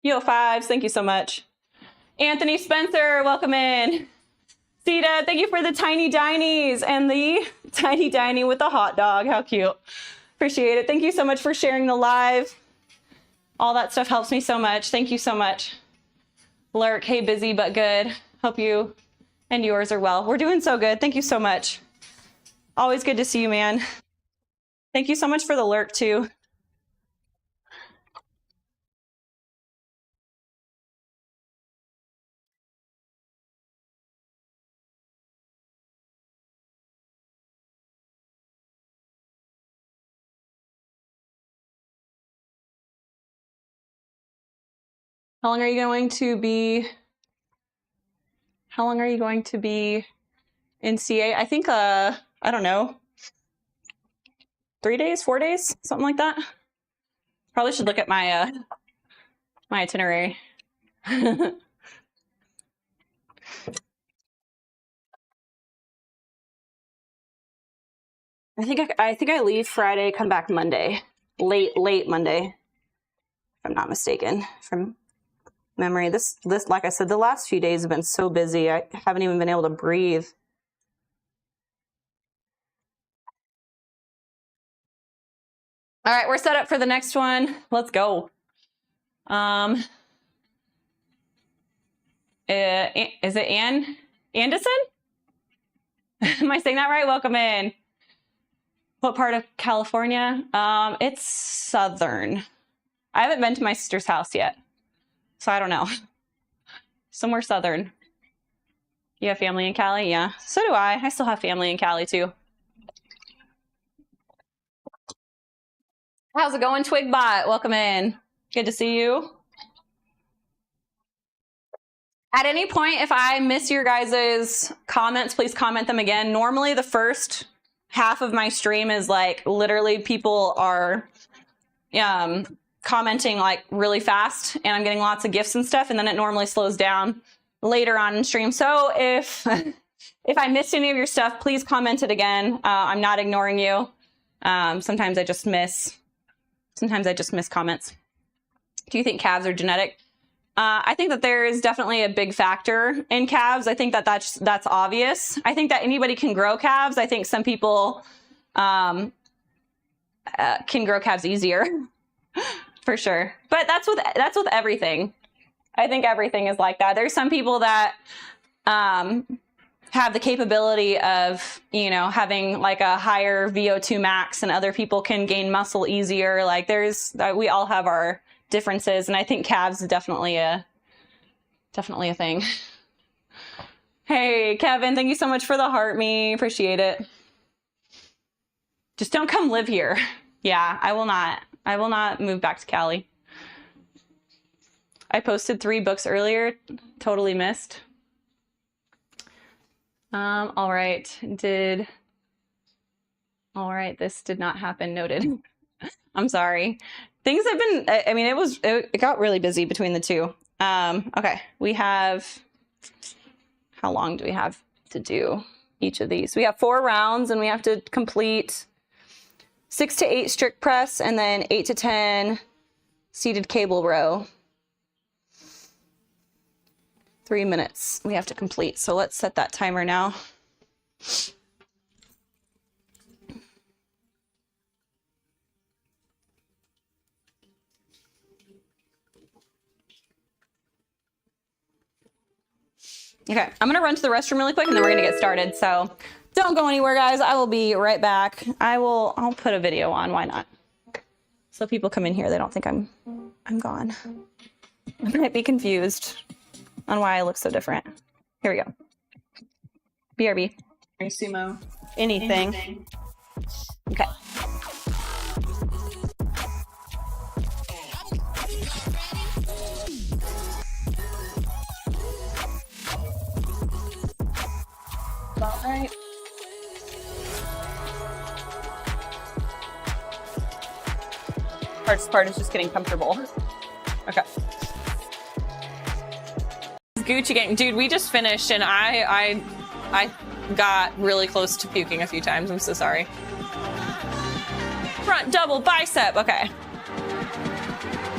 Yo, 5s, thank you so much. Anthony Spencer, welcome in. Sita, thank you for the tiny dinies and the tiny dining with the hot dog. How cute. Appreciate it. Thank you so much for sharing the live. All that stuff helps me so much. Thank you so much. Lurk, hey, busy but good. Hope you and yours are well. We're doing so good. Thank you so much. Always good to see you, man. Thank you so much for the lurk too. How long are you going to be? How long are you going to be in CA? I think, I don't know, 3 days, 4 days, something like that. Probably should look at my my itinerary. I think I leave Friday, come back Monday, late Monday, if I'm not mistaken, from memory. This like I said, the last few days have been so busy. I haven't even been able to breathe. All right, we're set up for the next one. Let's go. Is it Ann Anderson? Am I saying that right? Welcome in. What part of California? It's southern. I haven't been to my sister's house yet, so I don't know. Somewhere southern. You have family in Cali? Yeah, so do I. I still have family in Cali too. How's it going, Twigbot? Welcome in. Good to see you. At any point, if I miss your guys' comments, please comment them again. Normally, the first half of my stream is like literally people are commenting like really fast, and I'm getting lots of gifts and stuff, and then it normally slows down later on in stream. So if if I missed any of your stuff, please comment it again. I'm not ignoring you. Sometimes I just miss comments. Do you think calves are genetic? I think that there is definitely a big factor in calves. I think that that's obvious. I think that anybody can grow calves. I think some people can grow calves easier, for sure. But that's with everything. I think everything is like that. There's some people that have the capability of, you know, having like a higher VO2 max, and other people can gain muscle easier. Like we all have our differences, and I think calves is definitely a thing. Hey Kevin, thank you so much for the heart me. Appreciate it. Just don't come live here. Yeah, I will not move back to Cali. I posted 3 books earlier, totally missed. All right, this did not happen, noted. I'm sorry. Things have been, I mean, it got really busy between the two. Okay, we have, how long do we have to do each of these? We have 4 rounds, and we have to complete 6 to 8 strict press, and then 8 to 10 seated cable row. 3 minutes we have to complete. So let's set that timer now. Okay, I'm gonna run to the restroom really quick, and then we're gonna get started. So don't go anywhere, guys. I will be right back. I'll put a video on, why not? So people come in here, they don't think I'm gone. I might be confused on why I look so different. Here we go. BRB. Sumo. Anything. Okay. About right. Hardest part is just getting comfortable. Okay. Gucci gang, dude, we just finished, and I got really close to puking a few times. I'm so sorry. Front double bicep. Okay.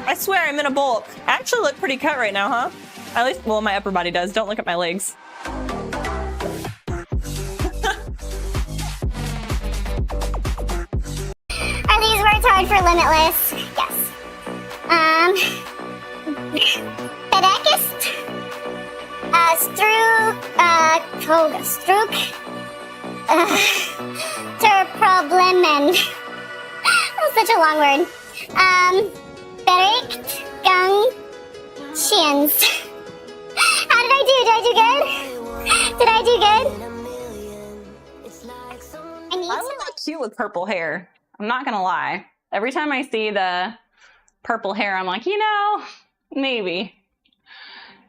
I swear I'm in a bulk. I actually look pretty cut right now, huh? At least, well, my upper body does. Don't look at my legs. Are these words hard for Limitless? Yes. Pedekist? Strook, Terproblemen. That's such a long word. Bericht, Gung, Shins. How did I do? Did I do good? Did I do good? I look cute with purple hair. I'm not gonna lie. Every time I see the purple hair, I'm like, you know, maybe.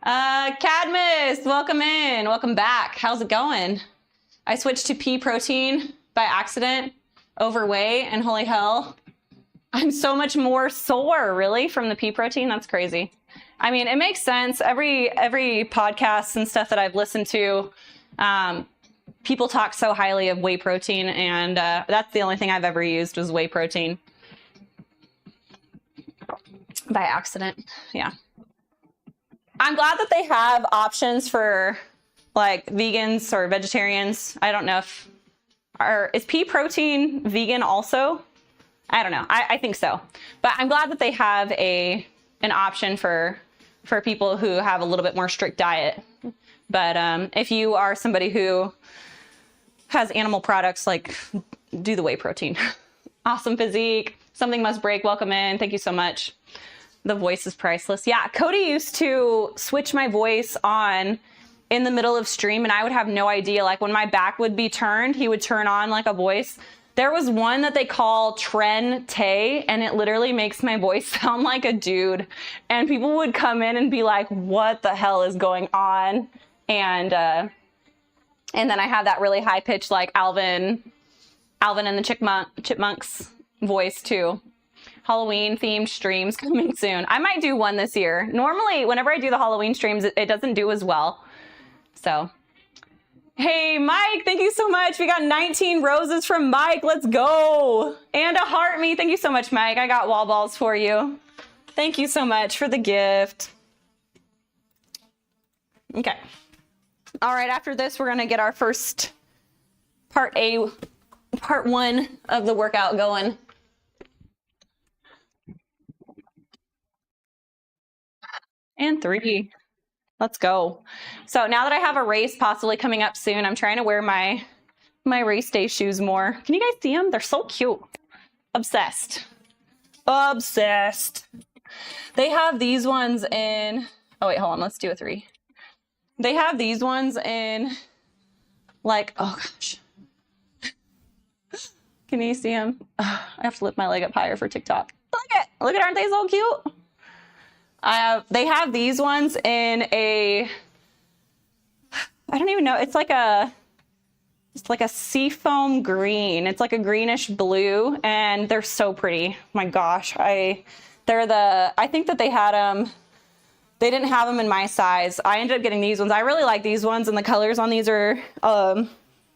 Cadmus, welcome in. Welcome back. How's it going? I switched to pea protein by accident, overweight, and holy hell, I'm so much more sore, really, from the pea protein. That's crazy. I mean, it makes sense. Every podcast and stuff that I've listened to, people talk so highly of whey protein, and that's the only thing I've ever used was whey protein. By accident, yeah. I'm glad that they have options for like vegans or vegetarians. I don't know if, is pea protein vegan also? I don't know. I think so. But I'm glad that they have an option for people who have a little bit more strict diet. But if you are somebody who has animal products, like do the whey protein. Awesome physique. Something must break. Welcome in. Thank you so much. The voice is priceless. Yeah, Cody used to switch my voice on in the middle of stream and I would have no idea. Like when my back would be turned, he would turn on like a voice. There was one that they call trainee and it literally makes my voice sound like a dude. And people would come in and be like, what the hell is going on? And then I have that really high pitched like Alvin and the Chipmunks voice too. Halloween themed streams coming soon. I might do one this year. Normally, whenever I do the Halloween streams, it doesn't do as well. So, hey, Mike, thank you so much. We got 19 roses from Mike. Let's go. And a heart me. Thank you so much, Mike. I got wall balls for you. Thank you so much for the gift. Okay. All right, after this, we're going to get our first part one of the workout going. And 3. Let's go. So now that I have a race possibly coming up soon, I'm trying to wear my race day shoes more. Can you guys see them? They're so cute. Obsessed. Obsessed. They have these ones in, oh wait, hold on. Let's do a 3. They have these ones in like, oh gosh. Can you see them? I have to lift my leg up higher for TikTok. Look at, aren't they so cute? They have these ones in a, I don't even know. It's like a seafoam green. It's like a greenish blue and they're so pretty. My gosh. I think that they had them. They didn't have them in my size. I ended up getting these ones. I really like these ones and the colors on these are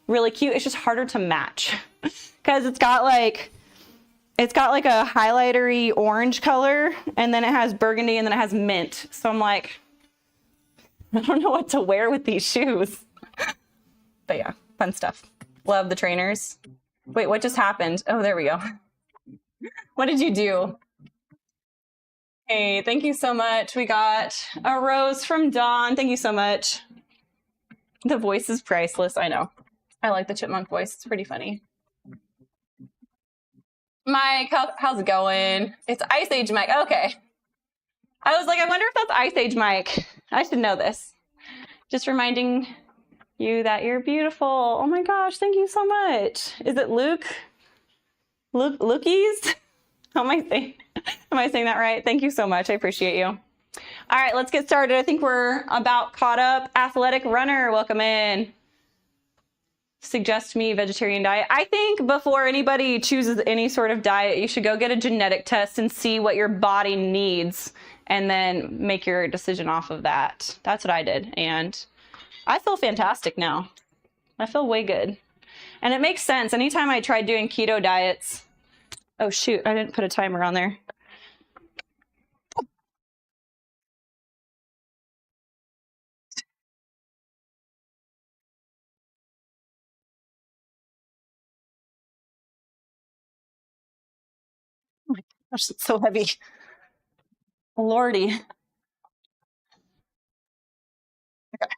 really cute. It's just harder to match because it's got like a highlightery orange color and then it has burgundy and then it has mint. So I'm like, I don't know what to wear with these shoes. But yeah, fun stuff. Love the trainers. Wait, what just happened? Oh, there we go. What did you do? Hey, thank you so much. We got a rose from Dawn. Thank you so much. The voice is priceless. I know. I like the chipmunk voice. It's pretty funny. Mike, how's it going? It's Ice Age Mike. Okay. I was like, I wonder if that's Ice Age Mike. I should know this. Just reminding you that you're beautiful. Oh my gosh, thank you so much. Is it Luke? Lukey's? How am I saying? Am I saying that right? Thank you so much. I appreciate you. All right, let's get started. I think we're about caught up. Athletic runner, welcome in. Suggest me vegetarian diet. I think before anybody chooses any sort of diet, you should go get a genetic test and see what your body needs and then make your decision off of that. That's what I did. And I feel fantastic now. I feel way good. And it makes sense. Anytime I tried doing keto diets, oh shoot, I didn't put a timer on there. Oh my gosh, it's so heavy. Lordy. Okay.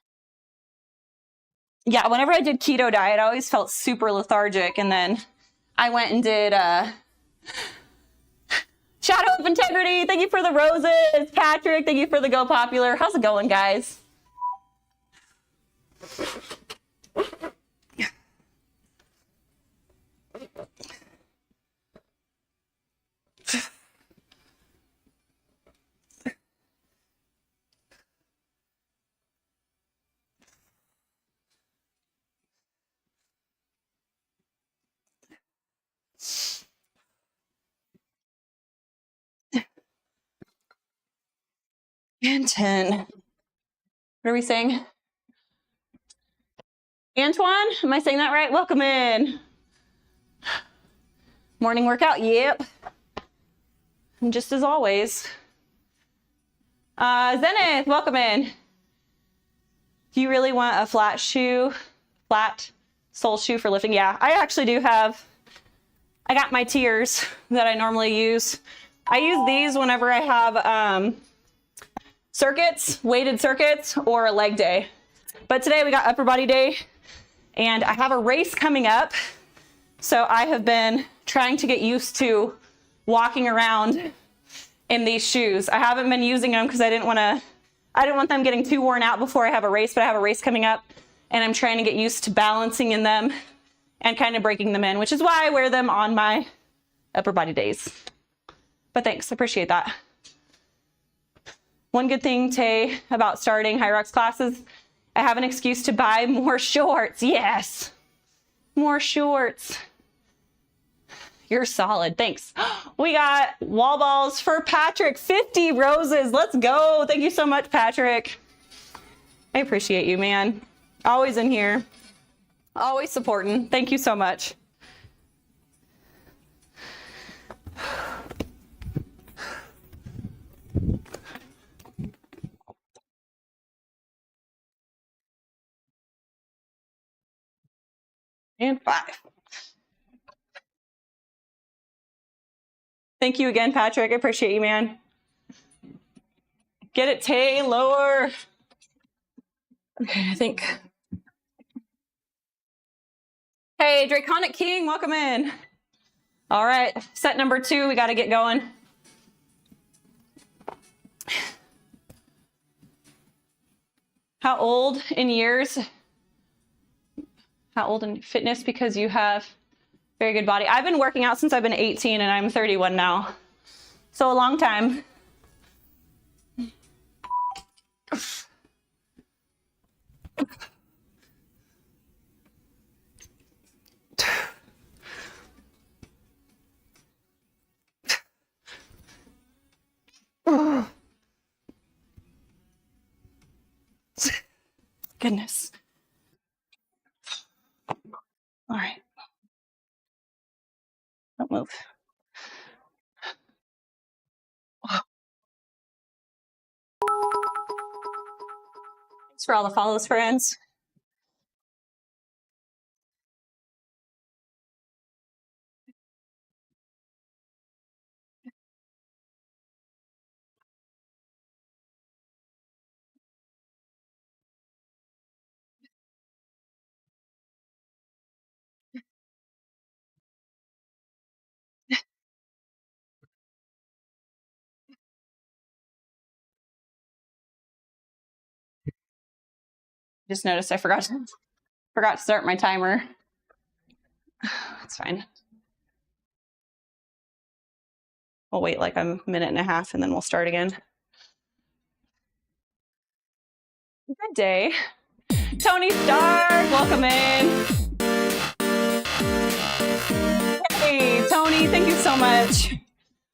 Yeah, whenever I did keto diet, I always felt super lethargic. And then I went and did Shadow of Integrity. Thank you for the roses. Patrick, thank you for the Go Popular. How's it going, guys? And 10. What are we saying? Antoine, am I saying that right? Welcome in. Morning workout, yep. And just as always. Zenith, welcome in. Do you really want a flat sole shoe for lifting? Yeah, I actually do have, I got my tiers that I normally use. I use these whenever I have circuits, weighted circuits, or a leg day. But today we got upper body day, and I have a race coming up. So I have been trying to get used to walking around in these shoes. I haven't been using them because I didn't want them getting too worn out before I have a race, but I have a race coming up and I'm trying to get used to balancing in them and kind of breaking them in, which is why I wear them on my upper body days. But thanks, appreciate that. One good thing, Tay, about starting HYROX classes, I have an excuse to buy more shorts. Yes, more shorts. You're solid, thanks. We got wall balls for Patrick, 50 roses, let's go. Thank you so much, Patrick. I appreciate you, man. Always in here, always supporting. Thank you so much. And 5. Thank you again, Patrick. I appreciate you, man. Get it, Tay, lower. Okay, I think. Hey, Draconic King, welcome in. All right, set number 2, we got to get going. How old in years? How old in fitness? Because you have very good body. I've been working out since I've been 18 and I'm 31 now. So a long time. Goodness. All right. Don't move. Thanks for all the follows, friends. Just noticed I forgot to start my timer. That's fine. We'll wait like a minute and a half and then we'll start again. Good day. Tony Stark, welcome in. Hey, Tony, thank you so much.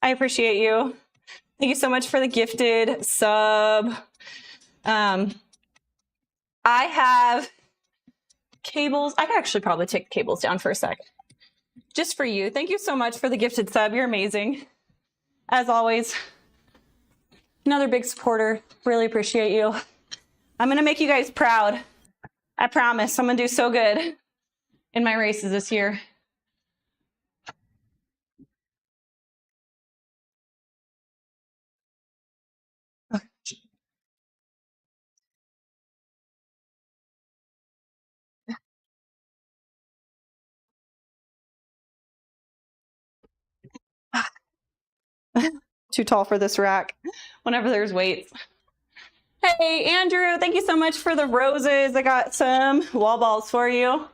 I appreciate you. Thank you so much for the gifted sub. I have cables. I could actually probably take the cables down for a sec. Just for you. Thank you so much for the gifted sub. You're amazing. As always, another big supporter. Really appreciate you. I'm going to make you guys proud. I promise. I'm going to do so good in my races this year. Too tall for this rack whenever there's weights. Hey, Andrew, thank you so much for the roses. I got some wall balls for you.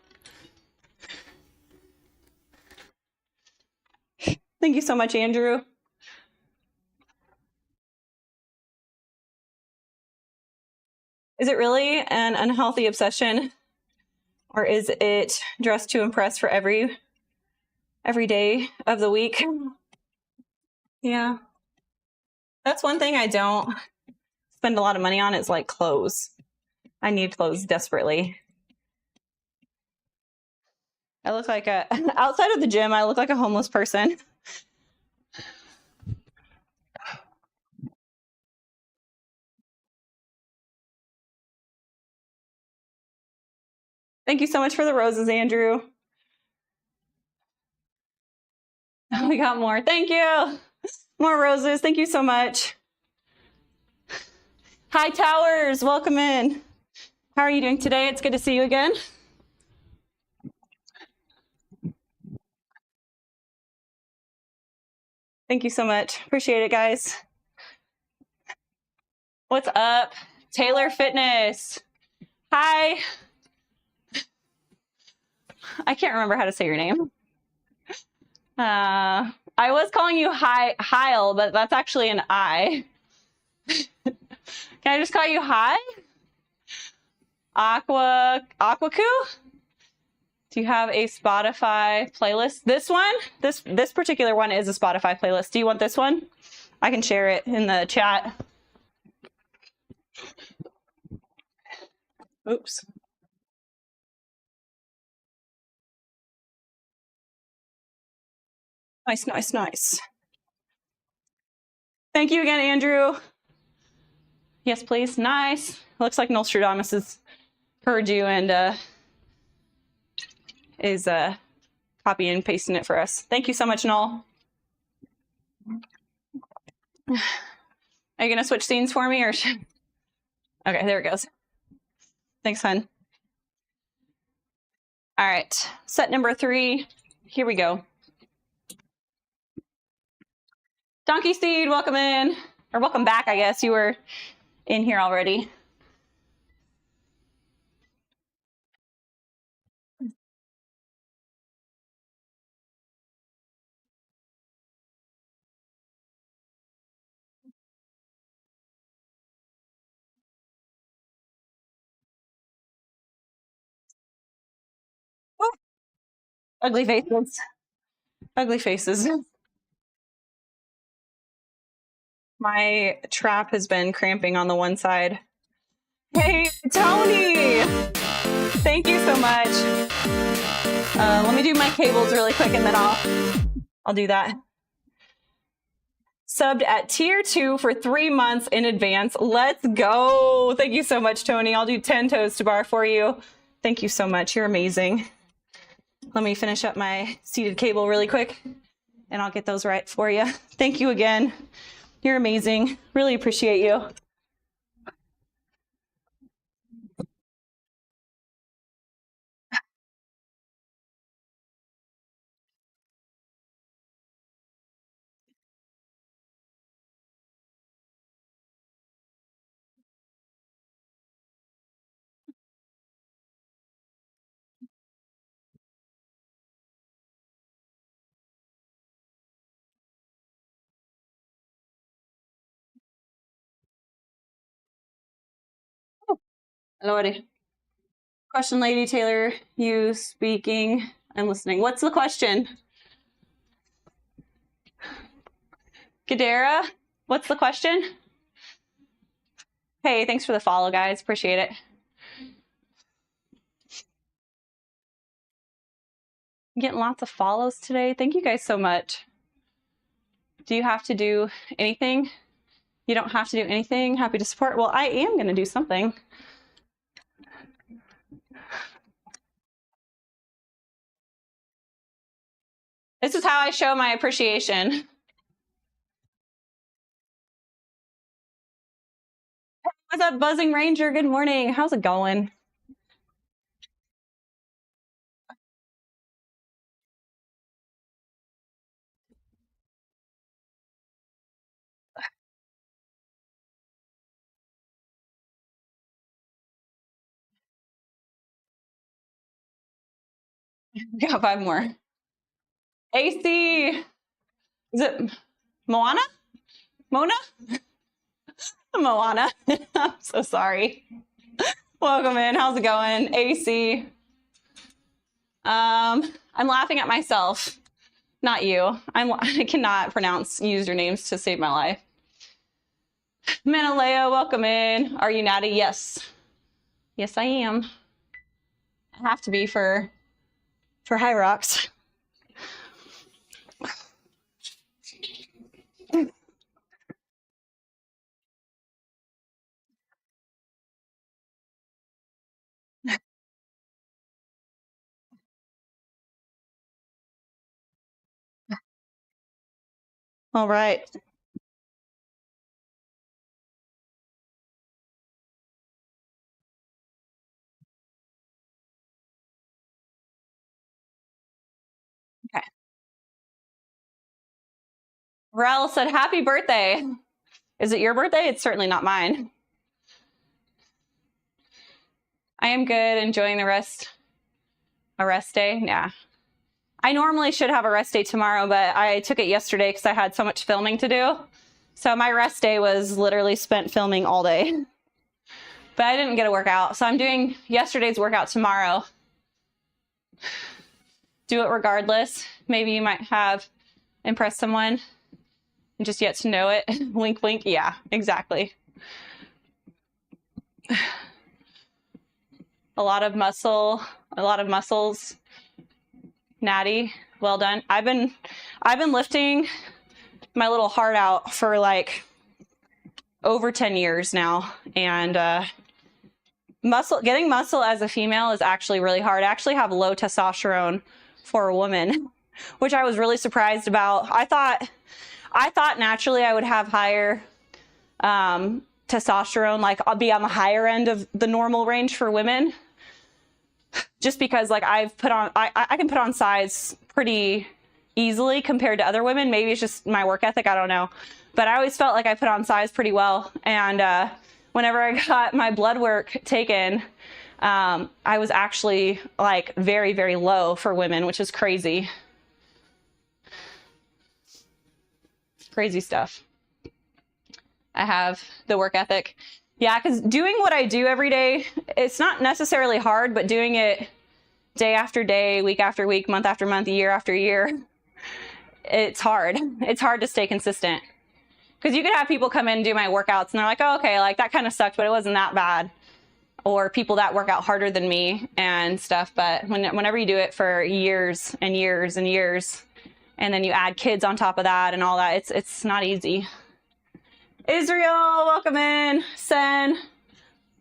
Thank you so much, Andrew. Is it really an unhealthy obsession? Or is it dressed to impress for every day of the week? Yeah. That's one thing I don't spend a lot of money on is like clothes. I need clothes desperately. I look like a, outside of the gym, I look like a homeless person. Thank you so much for the roses, Andrew. We got more. Thank you. More roses. Thank you so much. Hi, Towers. Welcome in. How are you doing today? It's good to see you again. Thank you so much. Appreciate it, guys. What's up? Taylor Fitness. Hi. I can't remember how to say your name. I was calling you Heil, but that's actually an I. Can I just call you Hi? Aquaku? Do you have a Spotify playlist? This one? This particular one is a Spotify playlist. Do you want this one? I can share it in the chat. Oops. Nice, nice, nice. Thank you again, Andrew. Yes, please. Nice. Looks like Nostradamus has heard you and is copying and pasting it for us. Thank you so much, Noel. Are you going to switch scenes for me? Or okay, there it goes. Thanks, hon. All right, set number 3. Here we go. Donkey Seed, welcome in. Or welcome back, I guess. You were in here already. Woo. Ugly faces. Ugly faces. My trap has been cramping on the one side. Hey, Tony! Thank you so much. Let me do my cables really quick and then I'll do that. Subbed at tier 2 for 3 months in advance. Let's go. Thank you so much, Tony. I'll do 10 toes to bar for you. Thank you so much. You're amazing. Let me finish up my seated cable really quick and I'll get those right for you. Thank you again. You're amazing. Really appreciate you. Hello, Eddie. Question, Lady Taylor, you speaking. I'm listening. What's the question? Gadara, what's the question? Hey, thanks for the follow, guys. Appreciate it. I'm getting lots of follows today. Thank you guys so much. Do you have to do anything? You don't have to do anything. Happy to support. Well, I am going to do something. This is how I show my appreciation. What's up, Buzzing Ranger? Good morning. How's it going? Got 5 more. AC. Is it Moana? Mona? Moana. I'm so sorry. Welcome in. How's it going? AC. I'm laughing at myself, not you. I cannot pronounce usernames to save my life. Menaleo, welcome in. Are you natty? Yes. Yes, I am. I have to be for HYROX. All right. Okay. Rel said, happy birthday. Is it your birthday? It's certainly not mine. I am good. Enjoying a rest day. Yeah. I normally should have a rest day tomorrow, but I took it yesterday because I had so much filming to do. So my rest day was literally spent filming all day. But I didn't get a workout. So I'm doing yesterday's workout tomorrow. Do it regardless. Maybe you might have impressed someone and just yet to know it. Wink, wink. Yeah, exactly. A lot of muscles. Natty, well done. I've been lifting my little heart out for like over 10 years now, and getting muscle as a female is actually really hard. I actually have low testosterone for a woman, which I was really surprised about. I thought naturally I would have higher testosterone, like I'll be on the higher end of the normal range for women, just because like I can put on size pretty easily compared to other women. Maybe it's just my work ethic, I don't know. But I always felt like I put on size pretty well. And whenever I got my blood work taken, I was actually like very, very low for women, which is crazy. Crazy stuff. I have the work ethic. Yeah, because doing what I do every day, it's not necessarily hard, but doing it day after day, week after week, month after month, year after year, it's hard. It's hard to stay consistent. Because you could have people come in and do my workouts and they're like, oh, okay, like that kind of sucked, but it wasn't that bad. Or people that work out harder than me and stuff. But whenever you do it for years and years and years, and then you add kids on top of that and all that, it's not easy. Israel, welcome in. Sen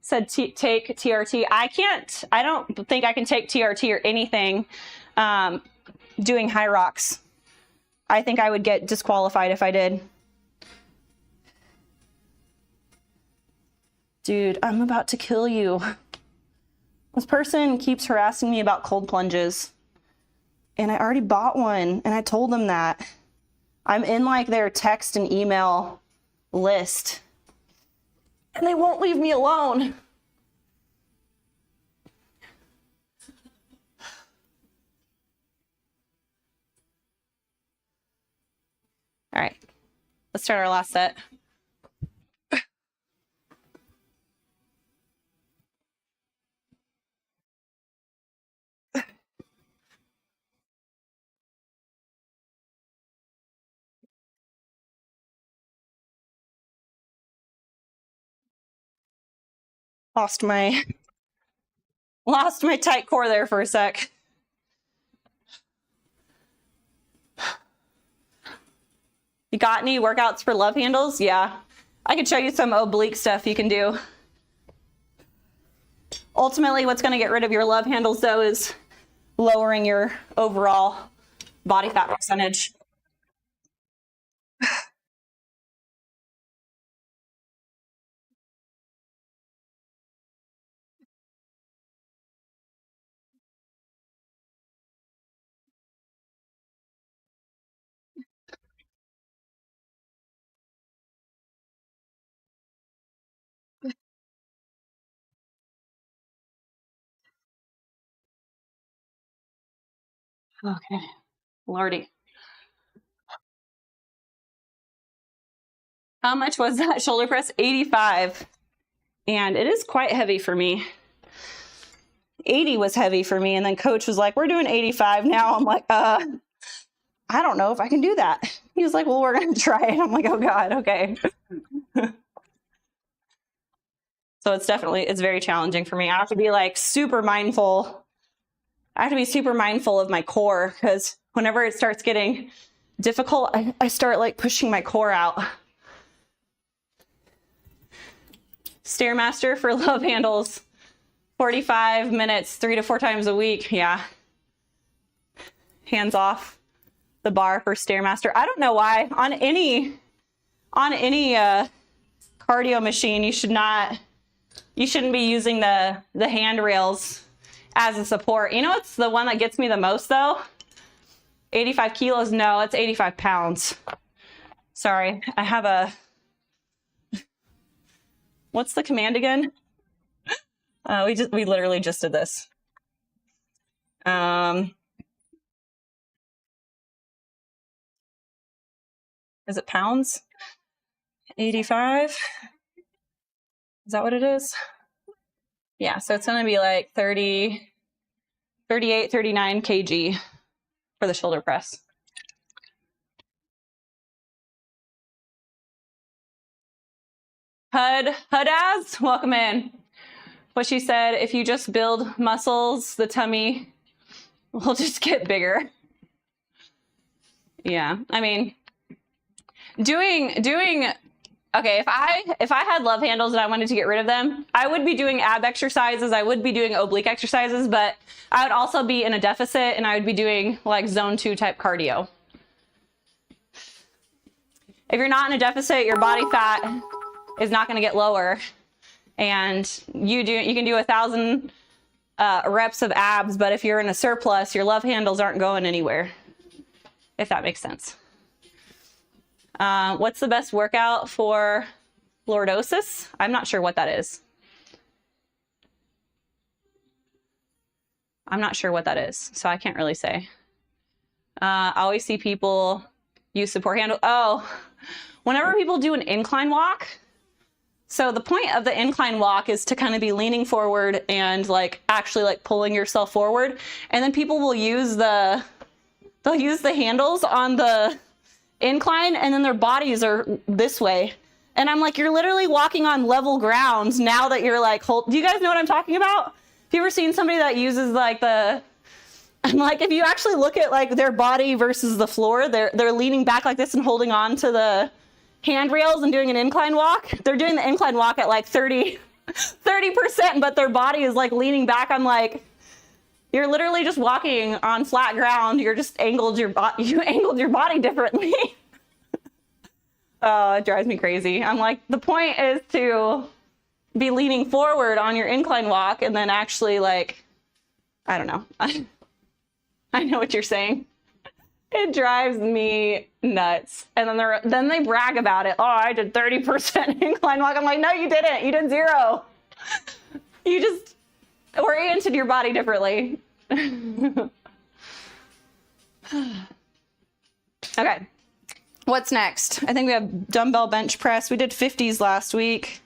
said take TRT. I don't think I can take TRT or anything doing HYROX. I think I would get disqualified if I did. Dude, I'm about to kill you. This person keeps harassing me about cold plunges. And I already bought one, and I told them that. I'm in like their text and email list. And they won't leave me alone. All right, let's start our last set. Lost my tight core there for a sec. You got any workouts for love handles? Yeah. I could show you some oblique stuff you can do. Ultimately, what's going to get rid of your love handles, though, is lowering your overall body fat percentage. Okay, Lordy. How much was that shoulder press? 85. And it is quite heavy for me. 80 was heavy for me. And then coach was like, we're doing 85 now. I'm like, I don't know if I can do that. He was like, well, we're going to try it. I'm like, oh God, okay. So it's very challenging for me. I have to be like super mindful. I have to be super mindful of my core, because whenever it starts getting difficult, I start like pushing my core out. Stairmaster for love handles, 45 minutes, 3 to 4 times a week. Yeah. Hands off the bar for Stairmaster. I don't know why on any cardio machine, you shouldn't be using the handrails as a support. You know what's the one that gets me the most though? 85 kilos. No, it's 85 pounds. Sorry, I have a, what's the command again? We literally just did this. Is it pounds? 85? Is that what it is? Yeah, so it's gonna be like 38, 39 kg for the shoulder press. Hudaz, welcome in. What she said, if you just build muscles, the tummy will just get bigger. Yeah, I mean, doing okay, if I had love handles and I wanted to get rid of them, I would be doing ab exercises, I would be doing oblique exercises, but I would also be in a deficit and I would be doing like zone 2 type cardio. If you're not in a deficit, your body fat is not going to get lower, and you can do 1,000 reps of abs, but if you're in a surplus, your love handles aren't going anywhere, if that makes sense. What's the best workout for lordosis? I'm not sure what that is. I'm not sure what that is, so I can't really say. I always see people use support handle. Oh, whenever people do an incline walk, so the point of the incline walk is to kind of be leaning forward and like actually like pulling yourself forward, and then people will use they'll use the handles on the incline, and then their bodies are this way, and I'm like, you're literally walking on level ground now that you're like, do you guys know what I'm talking about? Have you ever seen somebody that uses like I'm like, if you actually look at like their body versus the floor, they're leaning back like this and holding on to the handrails and doing an incline walk. They're doing the incline walk at like 30%, but their body is like leaning back. I'm like, you're literally just walking on flat ground. You're just you angled your body differently. Oh, it drives me crazy. I'm like, the point is to be leaning forward on your incline walk, and then actually like, I don't know. I know what you're saying. It drives me nuts. And then they brag about it. Oh, I did 30% incline walk. I'm like, no, you didn't. You did 0. You just oriented your body differently. Okay. What's next? I think we have dumbbell bench press. We did 50s last week.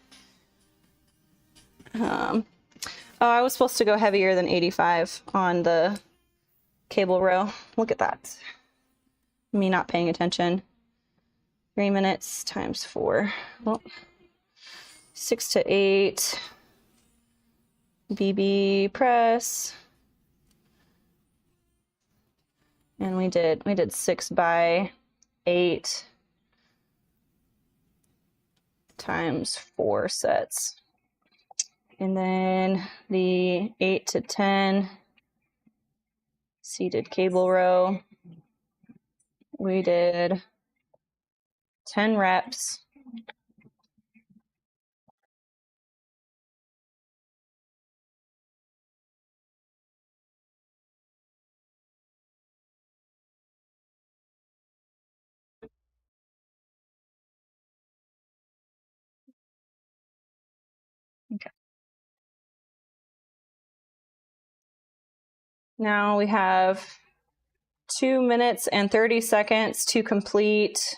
Oh, I was supposed to go heavier than 85 on the cable row. Look at that. Me not paying attention. 3 minutes times 4. Well, 6 to 8. BB press. And we did 6 by 8 times 4 sets. And then the 8 to 10 seated cable row. We did 10 reps. Okay. Now we have 2 minutes and 30 seconds to complete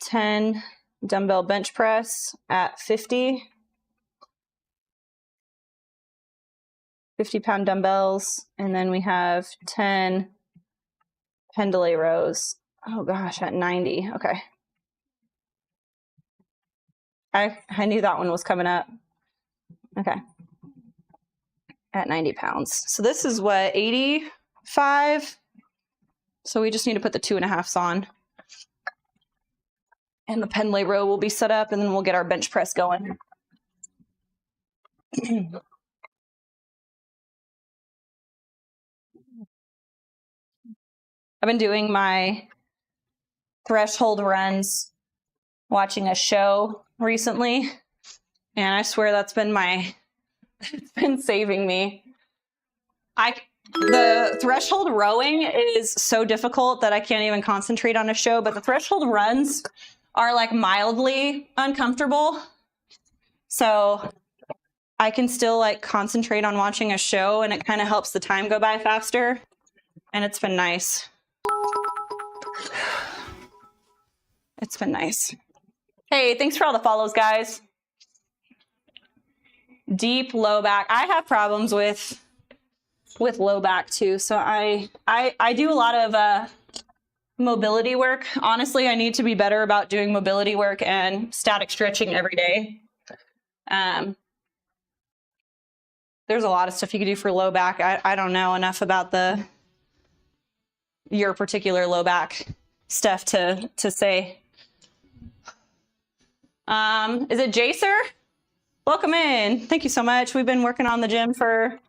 10 dumbbell bench press at 50 pound dumbbells, and then we have 10 pendlay rows. Oh gosh, at 90. Okay. I knew that one was coming up. Okay. At 90 pounds. So this is what, 85? So we just need to put the 2.5s on. And the pen lay row will be set up, and then we'll get our bench press going. I've been doing my threshold runs, watching a show recently, and I swear that's been it's been saving me. The threshold rowing is so difficult that I can't even concentrate on a show, but the threshold runs are like mildly uncomfortable. So I can still like concentrate on watching a show, and it kind of helps the time go by faster. And it's been nice. It's been nice. Hey, thanks for all the follows, guys. Deep low back. I have problems with low back too. So I do a lot of mobility work. Honestly, I need to be better about doing mobility work and static stretching every day. There's a lot of stuff you can do for low back. I don't know enough about your particular low back stuff to say. Is it Jacer? Welcome in. Thank you so much. We've been working on the gym for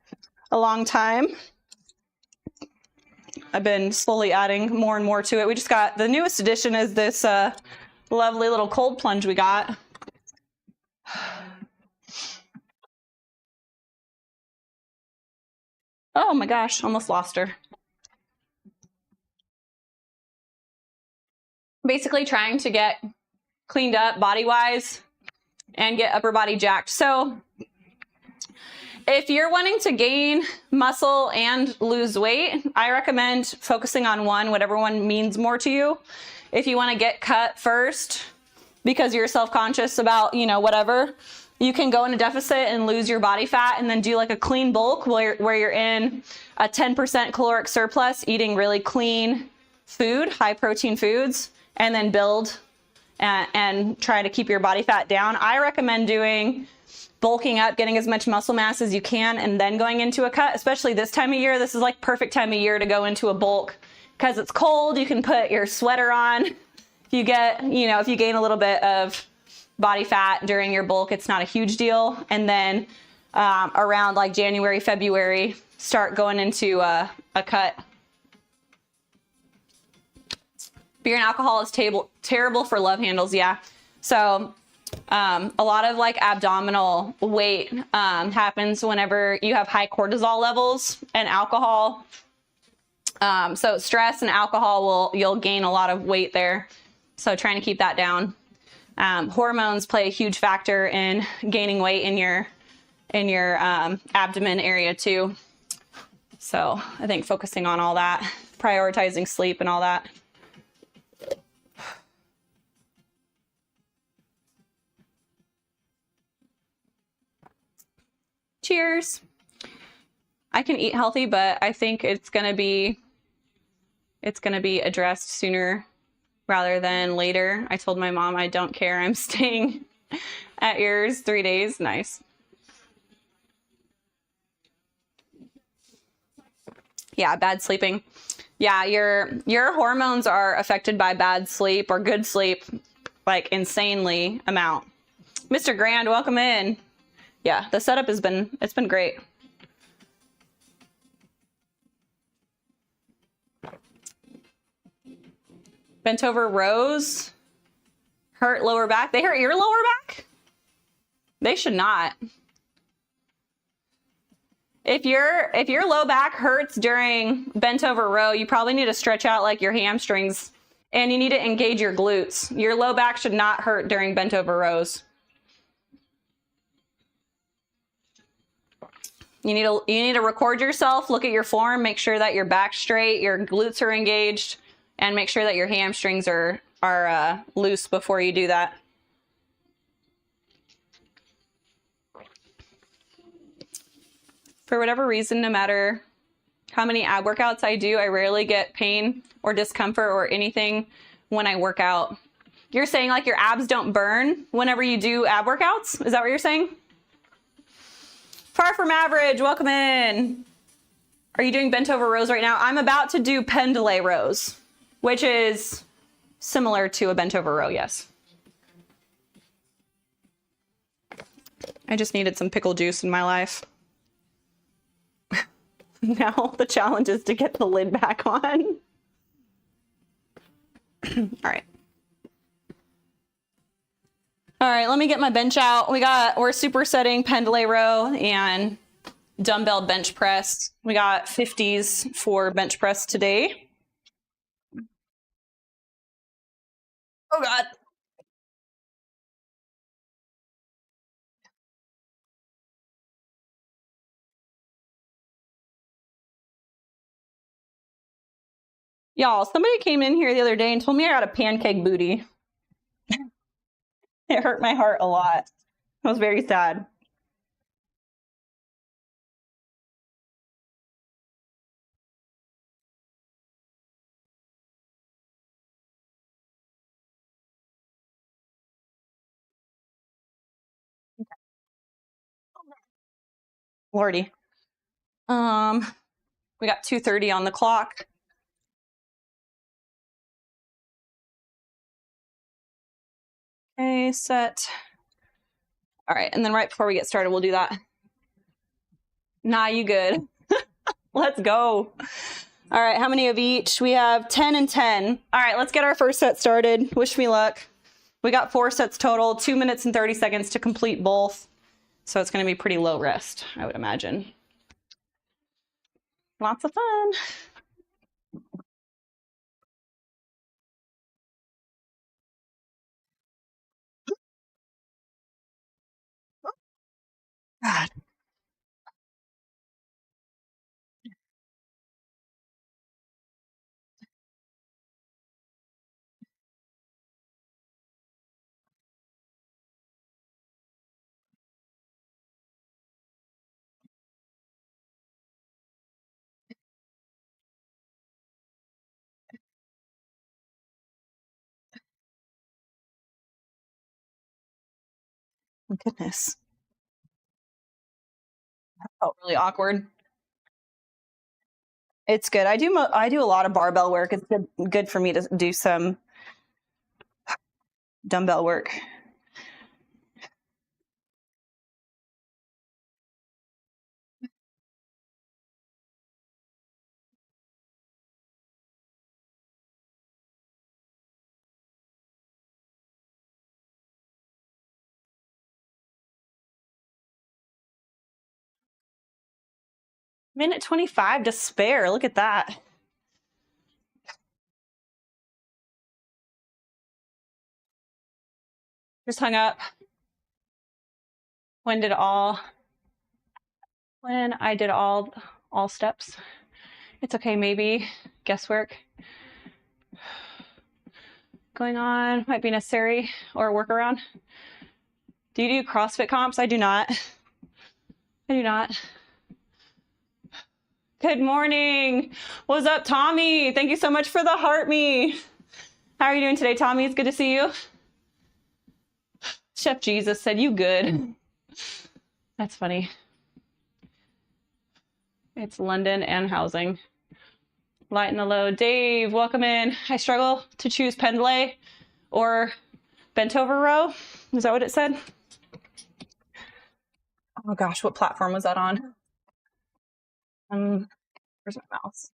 a long time. I've been slowly adding more and more to it. We just got, the newest addition is this lovely little cold plunge we got. Oh my gosh, almost lost her. Basically trying to get cleaned up body-wise and get upper body jacked. So if you're wanting to gain muscle and lose weight, I recommend focusing on one, whatever one means more to you. If you want to get cut first because you're self-conscious about, whatever, you can go in a deficit and lose your body fat and then do like a clean bulk where you're in a 10% caloric surplus, eating really clean food, high protein foods, and then build and try to keep your body fat down. I recommend doing bulking up, getting as much muscle mass as you can, and then going into a cut, especially this time of year. This is like perfect time of year to go into a bulk because it's cold. You can put your sweater on. If you get, if you gain a little bit of body fat during your bulk, it's not a huge deal. And then around like January, February, start going into a cut. Beer and alcohol is terrible for love handles, yeah. So a lot of like abdominal weight happens whenever you have high cortisol levels and alcohol. So stress and alcohol you'll gain a lot of weight there. So trying to keep that down. Hormones play a huge factor in gaining weight in your abdomen area too. So I think focusing on all that, prioritizing sleep and all that. Cheers. I can eat healthy, but I think it's gonna be addressed sooner rather than later. I told my mom I don't care. I'm staying at yours 3 days. Nice. Yeah, bad sleeping. Yeah, your hormones are affected by bad sleep or good sleep, like insanely amount. Mr. Grand, welcome in. Yeah, the setup it's been great. Bent over rows hurt lower back. They hurt your lower back? They should not. If your low back hurts during bent over row, you probably need to stretch out like your hamstrings and you need to engage your glutes. Your low back should not hurt during bent over rows. You need to record yourself, look at your form, make sure that your back's straight, your glutes are engaged, and make sure that your hamstrings are loose before you do that. For whatever reason, no matter how many ab workouts I do, I rarely get pain or discomfort or anything when I work out. You're saying like your abs don't burn whenever you do ab workouts? Is that what you're saying? Far from average, welcome in. Are you doing bent over rows right now? I'm about to do pendlay rows, which is similar to a bent over row, yes. I just needed some pickle juice in my life. Now the challenge is to get the lid back on. All right. All right, let me get my bench out. We're supersetting pendlay row and dumbbell bench press. We got 50s for bench press today. Oh God. Y'all, somebody came in here the other day and told me I got a pancake booty. It hurt my heart a lot. I was very sad. Lordy. We got 2:30 on the clock. Okay, set. All right, and then right before we get started, we'll do that. Nah, you good. Let's go. All right, how many of each? We have 10 and 10. All right, let's get our first set started. Wish me luck. We got 4 sets total, 2 minutes and 30 seconds to complete both. So it's going to be pretty low rest, I would imagine. Lots of fun. God. Oh, goodness. That felt really awkward. It's good. I do a lot of barbell work. It's good for me to do some dumbbell work. Minute 25 to spare. Look at that. Just hung up. When I did all steps. It's okay, maybe guesswork going on might be necessary or a workaround. Do you do CrossFit comps? I do not. I do not. Good morning. What's up, Tommy? Thank you so much for the heart me. How are you doing today, Tommy? It's good to see you. Chef Jesus said, you good. That's funny. It's London and housing. Lighten the load. Dave, welcome in. I struggle to choose pendlay or bent over row. Is that what it said? Oh gosh, what platform was that on? Where's my mouse?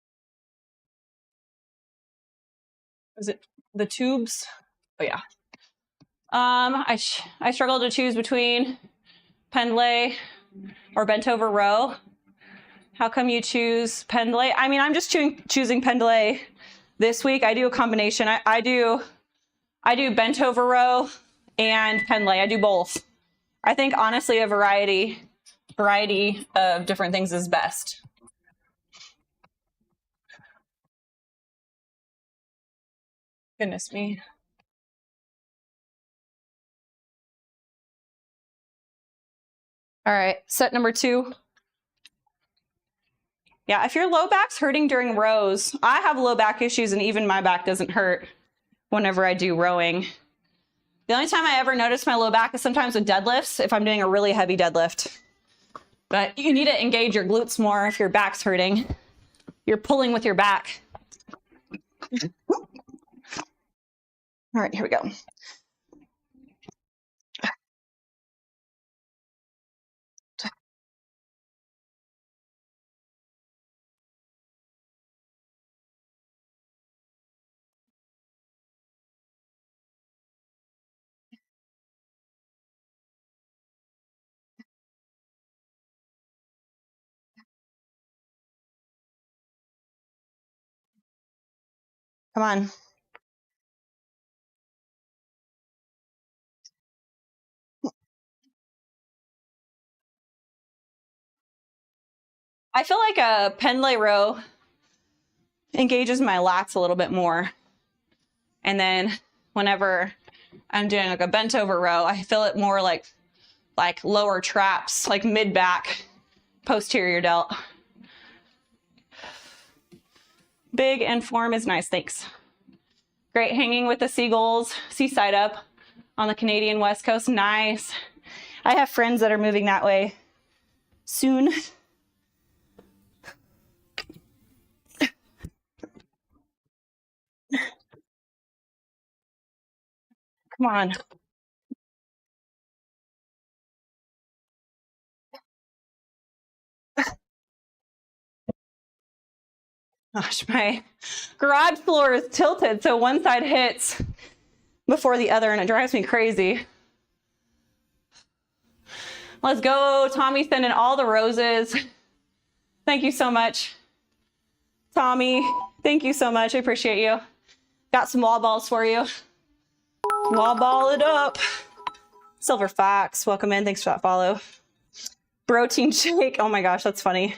Is it the tubes? Oh yeah. I struggle to choose between pendlay or bent over row. How come you choose pendlay? I mean, I'm just choosing pendlay this week. I do a combination. I do bent over row and pendlay. I do both. I think honestly a variety of different things is best. Goodness me. All right, set number 2. Yeah, if your low back's hurting during rows, I have low back issues and even my back doesn't hurt whenever I do rowing. The only time I ever notice my low back is sometimes with deadlifts, if I'm doing a really heavy deadlift. But you need to engage your glutes more if your back's hurting. You're pulling with your back. All right, here we go. Come on. I feel like a pendlay row engages my lats a little bit more. And then whenever I'm doing like a bent over row, I feel it more like lower traps, like mid back, posterior delt. Big and form is nice, thanks. Great hanging with the seagulls, seaside up on the Canadian West Coast, nice. I have friends that are moving that way soon. Come on. Gosh, my garage floor is tilted, so one side hits before the other, and it drives me crazy. Let's go, Tommy, sending all the roses. Thank you so much. Tommy, thank you so much. I appreciate you. Got some wall balls for you. Wall ball it up. Silver Fox, welcome in. Thanks for that follow. Protein shake. Oh my gosh, that's funny.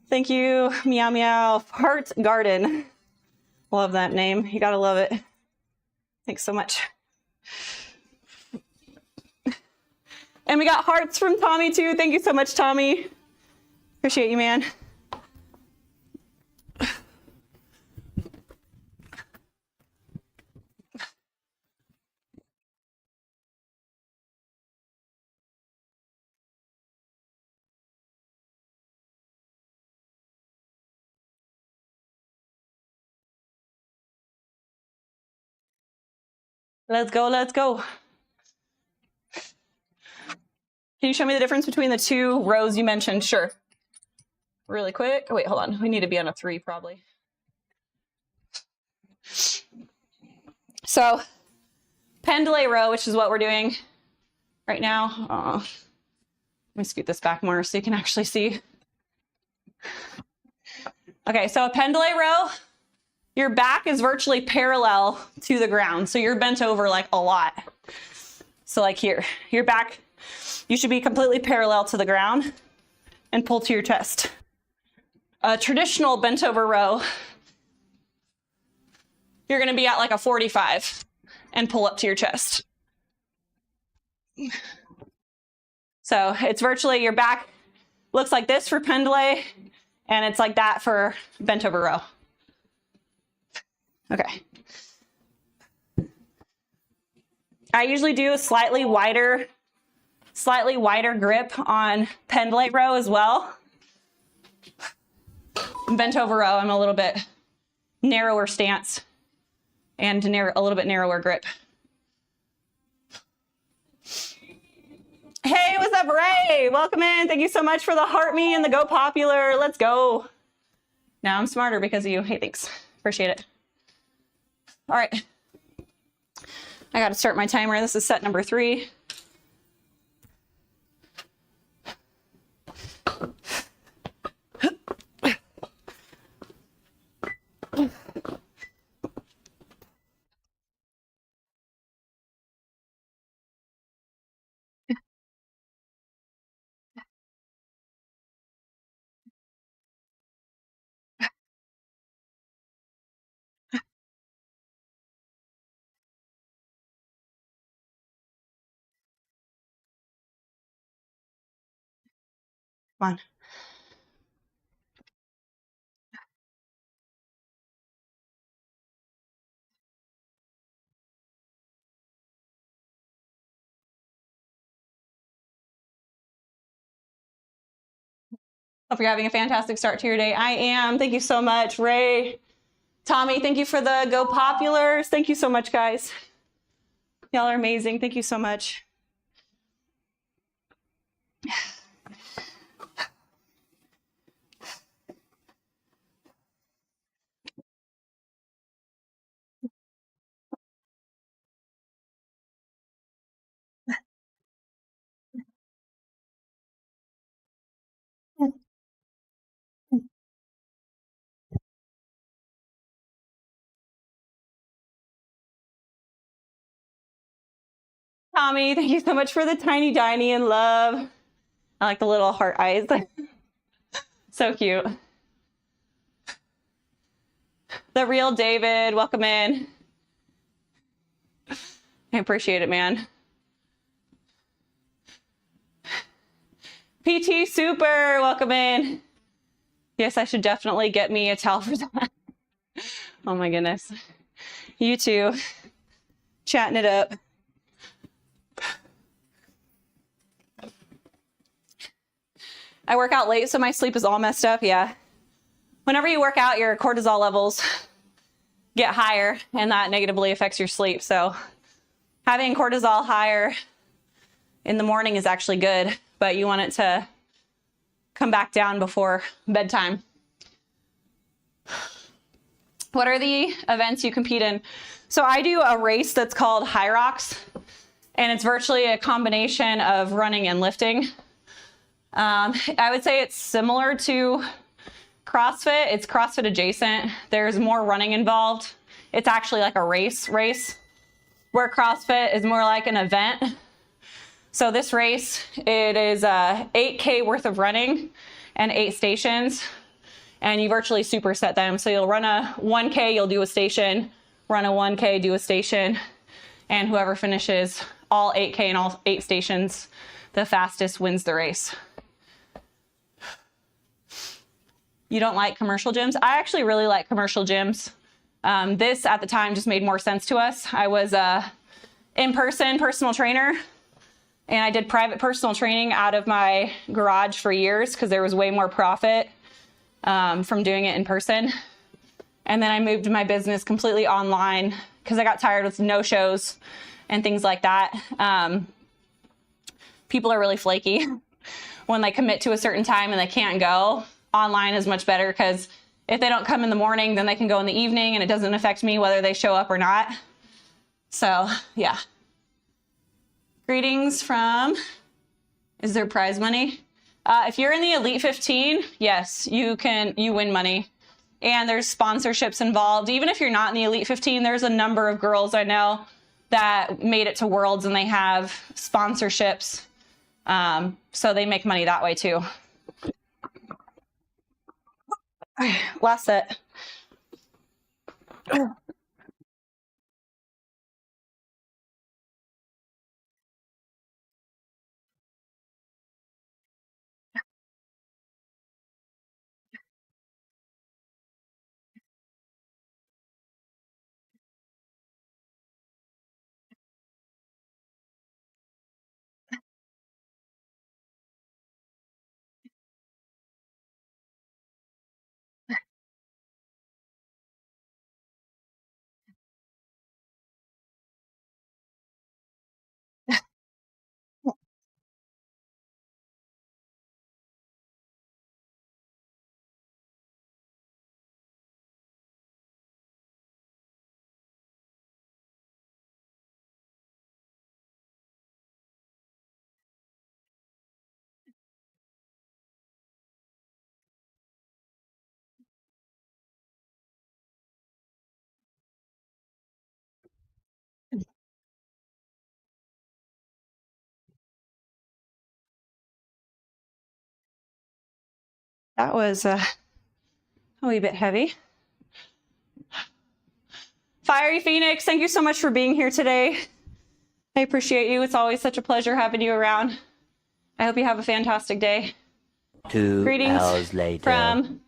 Thank you. Meow meow. Heart Garden. Love that name. You gotta love it. Thanks so much. And we got hearts from Tommy too. Thank you so much, Tommy. Appreciate you, man. Let's go, let's go. Can you show me the difference between the two rows you mentioned? Sure. Really quick. Oh, wait, hold on. We need to be on a 3 probably. So pendlay row, which is what we're doing right now. Let me scoot this back more so you can actually see. Okay, so a pendlay row, your back is virtually parallel to the ground. So you're bent over like a lot. So like here, your back, you should be completely parallel to the ground and pull to your chest. A traditional bent over row, you're gonna be at like a 45 and pull up to your chest. So it's virtually your back looks like this for pendlay, and it's like that for bent over row. Okay. I usually do a slightly wider grip on pendlay row as well. Bent over row, I'm a little bit narrower stance and a little bit narrower grip. Hey, what's up, Ray? Welcome in. Thank you so much for the heart me and the go popular. Let's go. Now I'm smarter because of you. Hey, thanks. Appreciate it. All right. I got to start my timer. This is set number 3. Come on. Hope you're having a fantastic start to your day. I am. Thank you so much, Ray. Tommy, thank you for the Go Populars. Thank you so much, guys. Y'all are amazing. Thank you so much. Tommy, thank you so much for the tiny diny and love. I like the little heart eyes. So cute. The real David, welcome in. I appreciate it, man. PT Super, welcome in. Yes, I should definitely get me a towel for that. Oh my goodness. You too. Chatting it up. I work out late, so my sleep is all messed up. Yeah. Whenever you work out, your cortisol levels get higher, and that negatively affects your sleep. So having cortisol higher in the morning is actually good, but you want it to come back down before bedtime. What are the events you compete in? So I do a race that's called HYROX, and it's virtually a combination of running and lifting. I would say it's similar to CrossFit. It's CrossFit adjacent. There's more running involved. It's actually like a race, where CrossFit is more like an event. So this race, it is 8K worth of running and 8 stations, and you virtually superset them. So you'll run a 1K, you'll do a station, run a 1K, do a station, and whoever finishes all 8K and all 8 stations the fastest wins the race. You don't like commercial gyms? I actually really like commercial gyms. This at the time just made more sense to us. I was a in-person personal trainer, and I did private personal training out of my garage for years because there was way more profit from doing it in person. And then I moved my business completely online because I got tired with no-shows and things like that. People are really flaky when they commit to a certain time and they can't go. Online is much better because if they don't come in the morning, then they can go in the evening, and it doesn't affect me whether they show up or not. So yeah. Greetings from, is there prize money? If you're in the Elite 15, yes, you win money. And there's sponsorships involved. Even if you're not in the Elite 15, there's a number of girls I know that made it to Worlds and they have sponsorships. So they make money that way too. Last set. That was a wee bit heavy. Fiery Phoenix, thank you so much for being here today. I appreciate you. It's always such a pleasure having you around. I hope you have a fantastic day. 2 Greetings hours later. from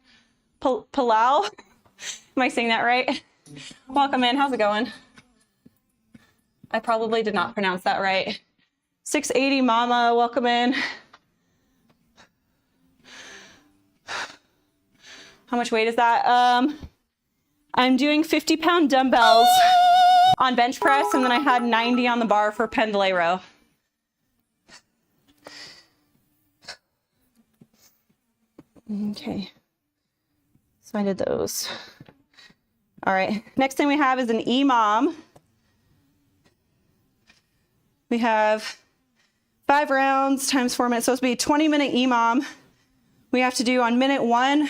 Palau. Am I saying that right? Welcome in. How's it going? I probably did not pronounce that right. 680 Mama, welcome in. How much weight is that? I'm doing 50-pound dumbbells on bench press, and then I had 90 on the bar for pendlay row. Okay, so I did those. All right, next thing we have is an EMOM. We have 5 rounds times 4 minutes, so it's supposed to be a 20-minute EMOM. We have to do on minute 1,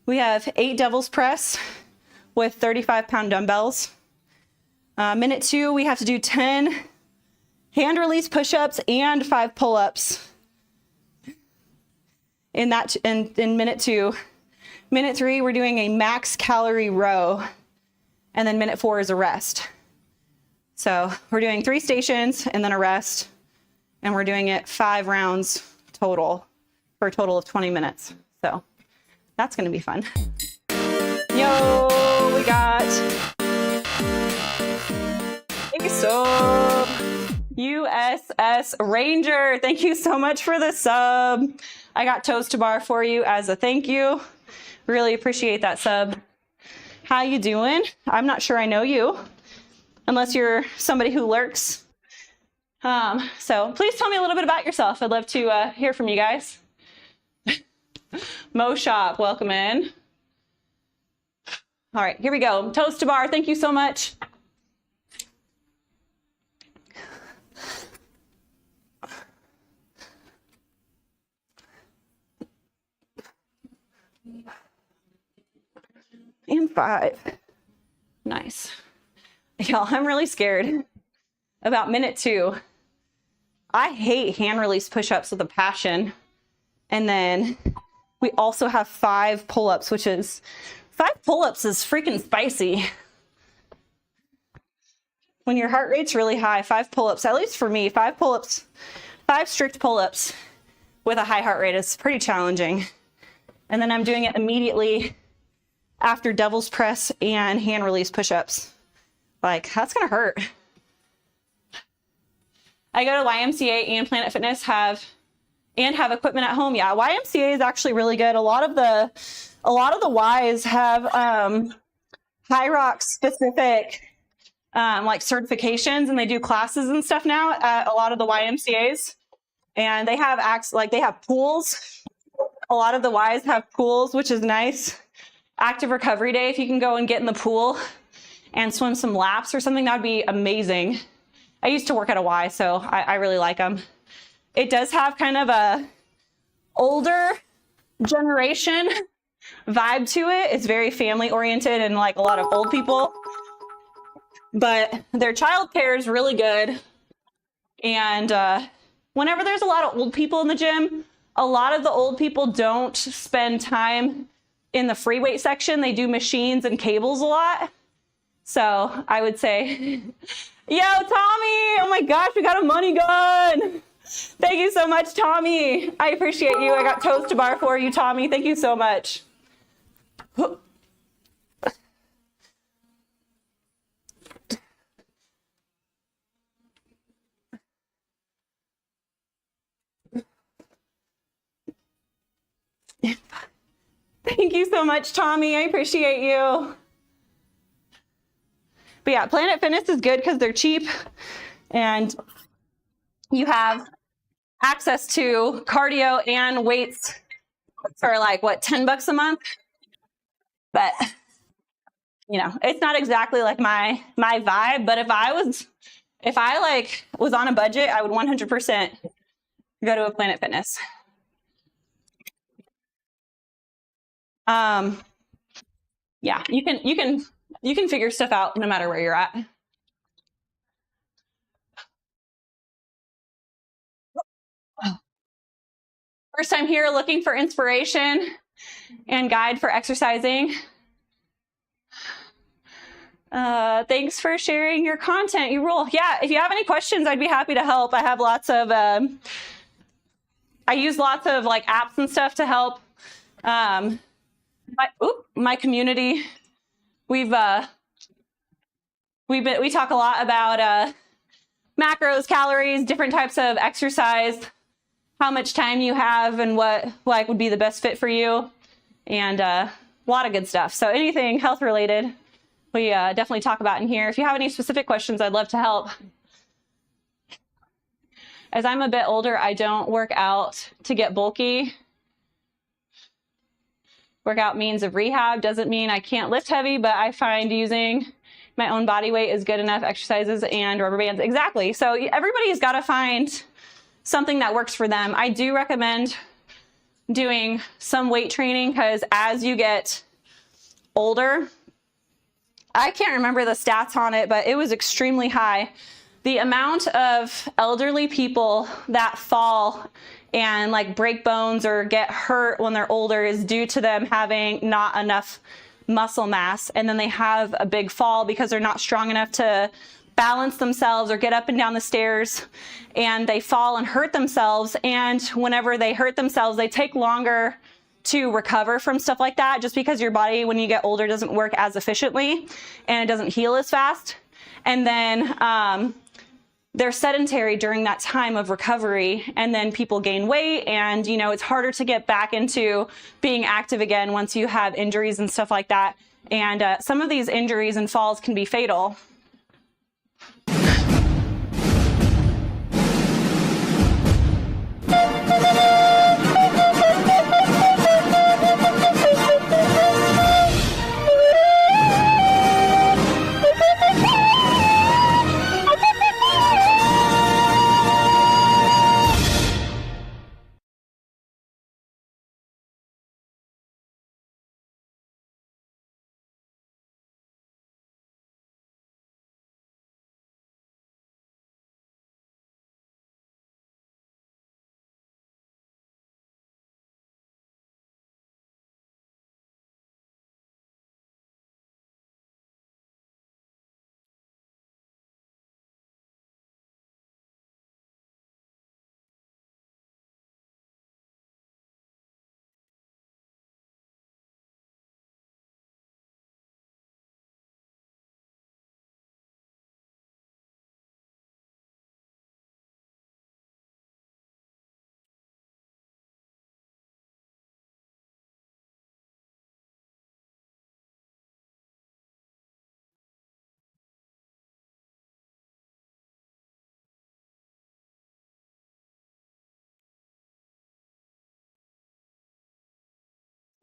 we have 8 devil's press with 35-pound dumbbells. Minute 2, we have to do 10 hand release push-ups and 5 pull-ups in minute 2. Minute 3, we're doing a max calorie row, and then minute 4 is a rest. So we're doing 3 stations and then a rest, and we're doing it 5 rounds total for a total of 20 minutes. So that's gonna be fun. Yo, we got sub USS Ranger. Thank you so much for the sub. I got toast to bar for you as a thank you. Really appreciate that sub. How you doing? I'm not sure I know you, unless you're somebody who lurks. So please tell me a little bit about yourself. I'd love to hear from you guys. Mo Shop, welcome in. All right, here we go. Toast to bar, thank you so much. And 5. Nice. Y'all, I'm really scared about minute 2. I hate hand release push-ups with a passion. And then we also have 5 pull-ups, which is 5 pull-ups is freaking spicy. When your heart rate's really high, 5 pull-ups, at least for me, 5 pull-ups, 5 strict pull-ups with a high heart rate is pretty challenging. And then I'm doing it immediately after devil's press and hand release push-ups. Like, that's gonna hurt. I go to YMCA and Planet Fitness have equipment at home. Yeah, YMCA is actually really good. A lot of the Ys have HYROX specific like certifications, and they do classes and stuff now at a lot of the YMCAs. And they have they have pools. A lot of the Ys have pools, which is nice. Active recovery day, if you can go and get in the pool and swim some laps or something, that'd be amazing. I used to work at a Y, so I really like them. It does have kind of a older generation vibe to it. It's very family oriented and like a lot of old people, but their childcare is really good. And whenever there's a lot of old people in the gym, a lot of the old people don't spend time in the free weight section. They do machines and cables a lot. So I would say, yo, Tommy, oh my gosh, we got a money gun. Thank you so much, Tommy. I appreciate you. I got toast to bar for you, Tommy. Thank you so much. Thank you so much, Tommy. I appreciate you. But yeah, Planet Fitness is good because they're cheap and you have access to cardio and weights for like, what, $10 a month? But, you know, it's not exactly like my vibe, but if I was on a budget, I would 100% go to a Planet Fitness. Yeah, you can figure stuff out no matter where you're at. First time here looking for inspiration and guide for exercising. Thanks for sharing your content. You rule. Yeah, if you have any questions, I'd be happy to help. I have lots of, I use lots of like apps and stuff to help. My community, we talk a lot about macros, calories, different types of exercise, how much time you have and what like would be the best fit for you. and a lot of good stuff. So anything health related, we definitely talk about in here. If you have any specific questions, I'd love to help. As I'm a bit older, I don't work out to get bulky. Workout means of rehab doesn't mean I can't lift heavy, but I find using my own body weight is good enough exercises and rubber bands. Exactly. So everybody's got to find something that works for them. I do recommend doing some weight training because as you get older, I can't remember the stats on it, but it was extremely high. The amount of elderly people that fall and like break bones or get hurt when they're older is due to them having not enough muscle mass, and then they have a big fall because they're not strong enough to balance themselves or get up and down the stairs, and they fall and hurt themselves. And whenever they hurt themselves, they take longer to recover from stuff like that, just because your body when you get older doesn't work as efficiently and it doesn't heal as fast. And then they're sedentary during that time of recovery, and then people gain weight, and you know it's harder to get back into being active again once you have injuries and stuff like that. And some of these injuries and falls can be fatal.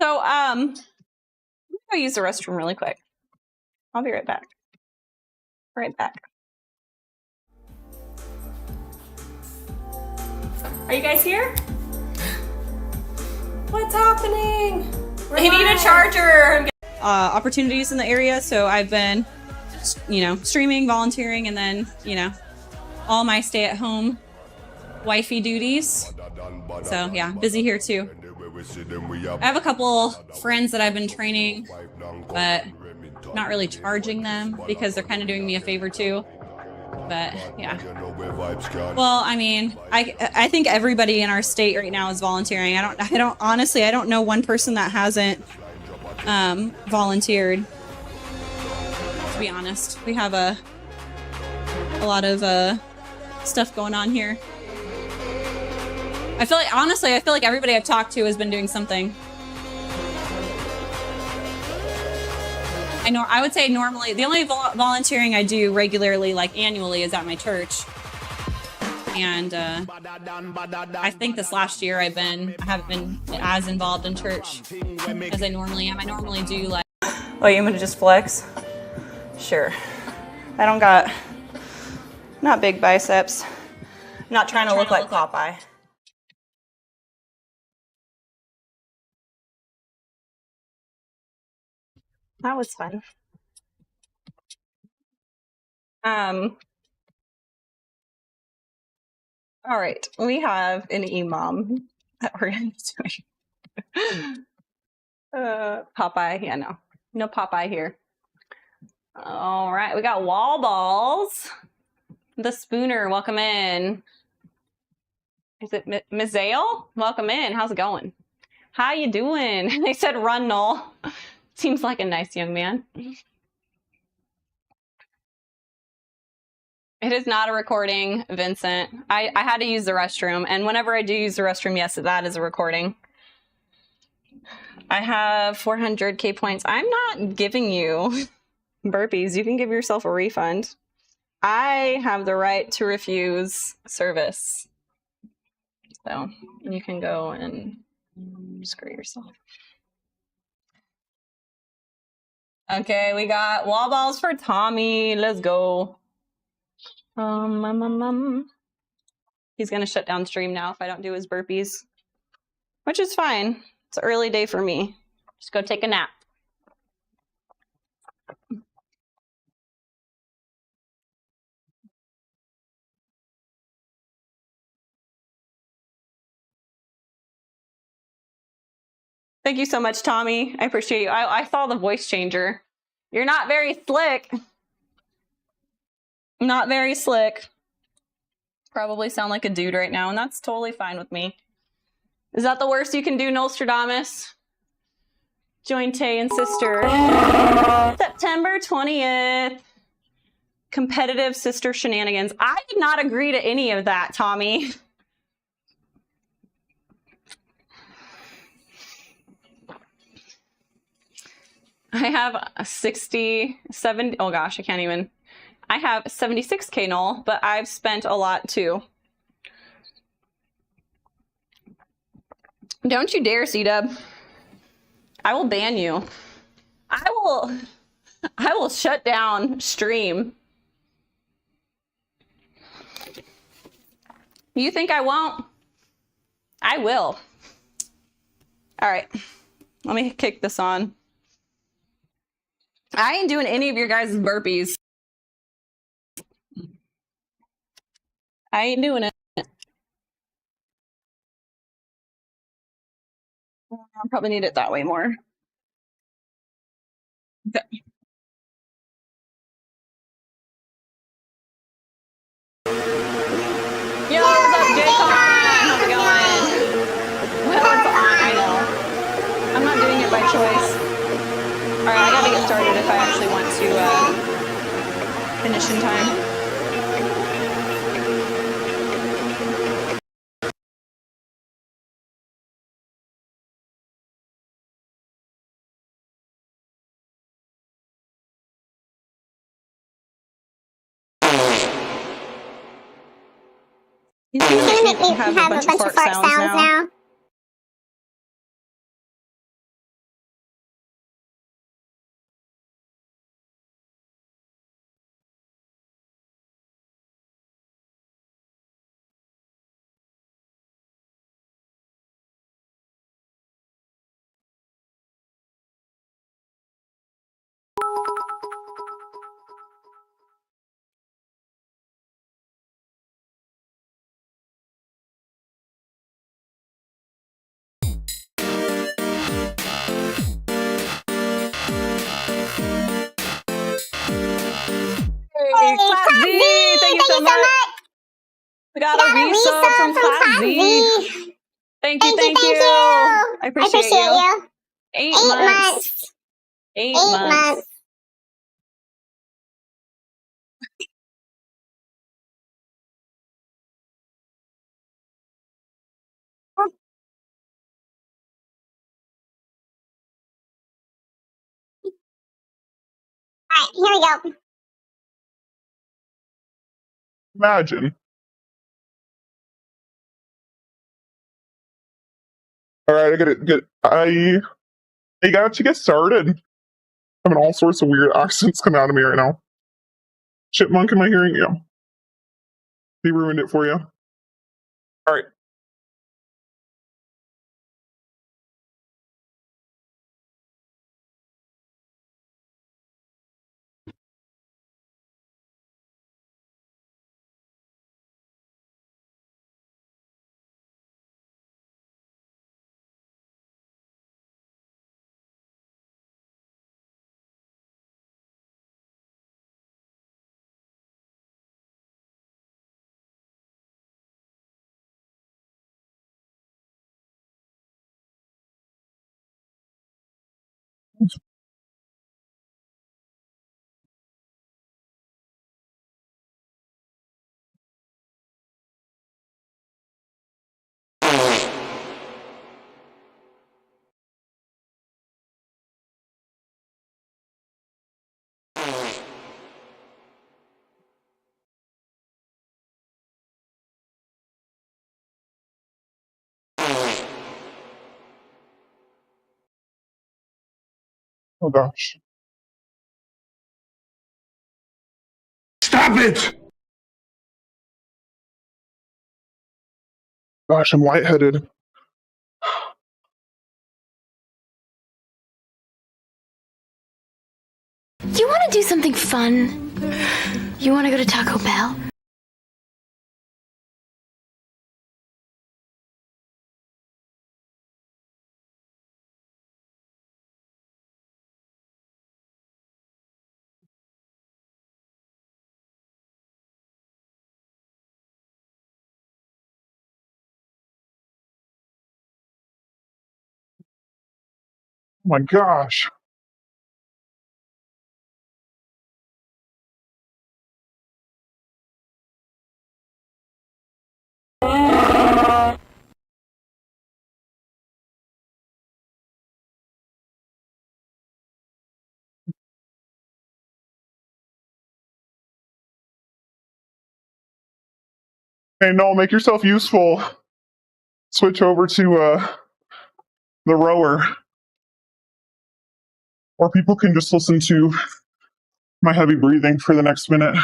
So I'm gonna use the restroom really quick. I'll be right back. Right back. Are you guys here? What's happening? I need a charger. Opportunities in the area, so I've been, streaming, volunteering, and then, all my stay-at-home wifey duties. So yeah, busy here too. I have a couple friends that I've been training, but not really charging them because they're kind of doing me a favor too. But yeah. Well, I mean, I think everybody in our state right now is volunteering. I don't know one person that hasn't volunteered. To be honest, we have a lot of stuff going on here. I feel like everybody I've talked to has been doing something. I would say normally, the only volunteering I do regularly, like annually, is at my church. And I think this last year I haven't been as involved in church as I normally am. I normally do like... Oh, you want me to just flex? Sure. I don't got... Not big biceps. I'm not trying to look like Popeye. That was fun. All right, we have an imam that we're going to be doing. Popeye, yeah, no Popeye here. All right, we got wall balls. The Spooner, welcome in. Is it Mizael? Welcome in. How's it going? How you doing? They said run, Knoll. Seems like a nice young man. It is not a recording, Vincent. I had to use the restroom, and whenever I do use the restroom, yes, that is a recording. I have 400k points. I'm not giving you burpees. You can give yourself a refund. I have the right to refuse service. So you can go and screw yourself. Okay, we got wall balls for Tommy. Let's go. He's gonna shut down stream now if I don't do his burpees, which is fine. It's an early day for me. Just go take a nap. Thank you so much, Tommy. I appreciate you. I saw the voice changer. You're not very slick. Not very slick. Probably sound like a dude right now, and that's totally fine with me. Is that the worst you can do, Nostradamus? Join Tay and sister. September 20th. Competitive sister shenanigans. I did not agree to any of that, Tommy. I have a 60, 70, oh gosh, I can't even. I have 76k null, but I've spent a lot too. Don't you dare, C-Dub. I will ban you. I will shut down stream. You think I won't? I will. All right, let me kick this on. I ain't doing any of your guys' burpees. I ain't doing it. I'll probably need it that way more. Okay. Yo, what's up, J-Con? How's it going? Well, it's on, I know. I'm not doing it by choice. All right, I gotta get started if I actually want to finish in time. He's It's gonna make me have a bunch of fart sounds now. Hey, Class Z, thank you so much. We got a resub from Class Z. Thank you. I appreciate you. 8 months. 8 months. Alright, here we go. Imagine. All right, I got to get started. Having all sorts of weird accents come out of me right now. Chipmunk, am I hearing you? He ruined it for you. All right. Oh gosh. Stop it! Gosh, I'm lightheaded. You want to do something fun? You want to go to Taco Bell? Oh my gosh. Hey, Noel, make yourself useful. Switch over to the rower. Or people can just listen to my heavy breathing for the next minute.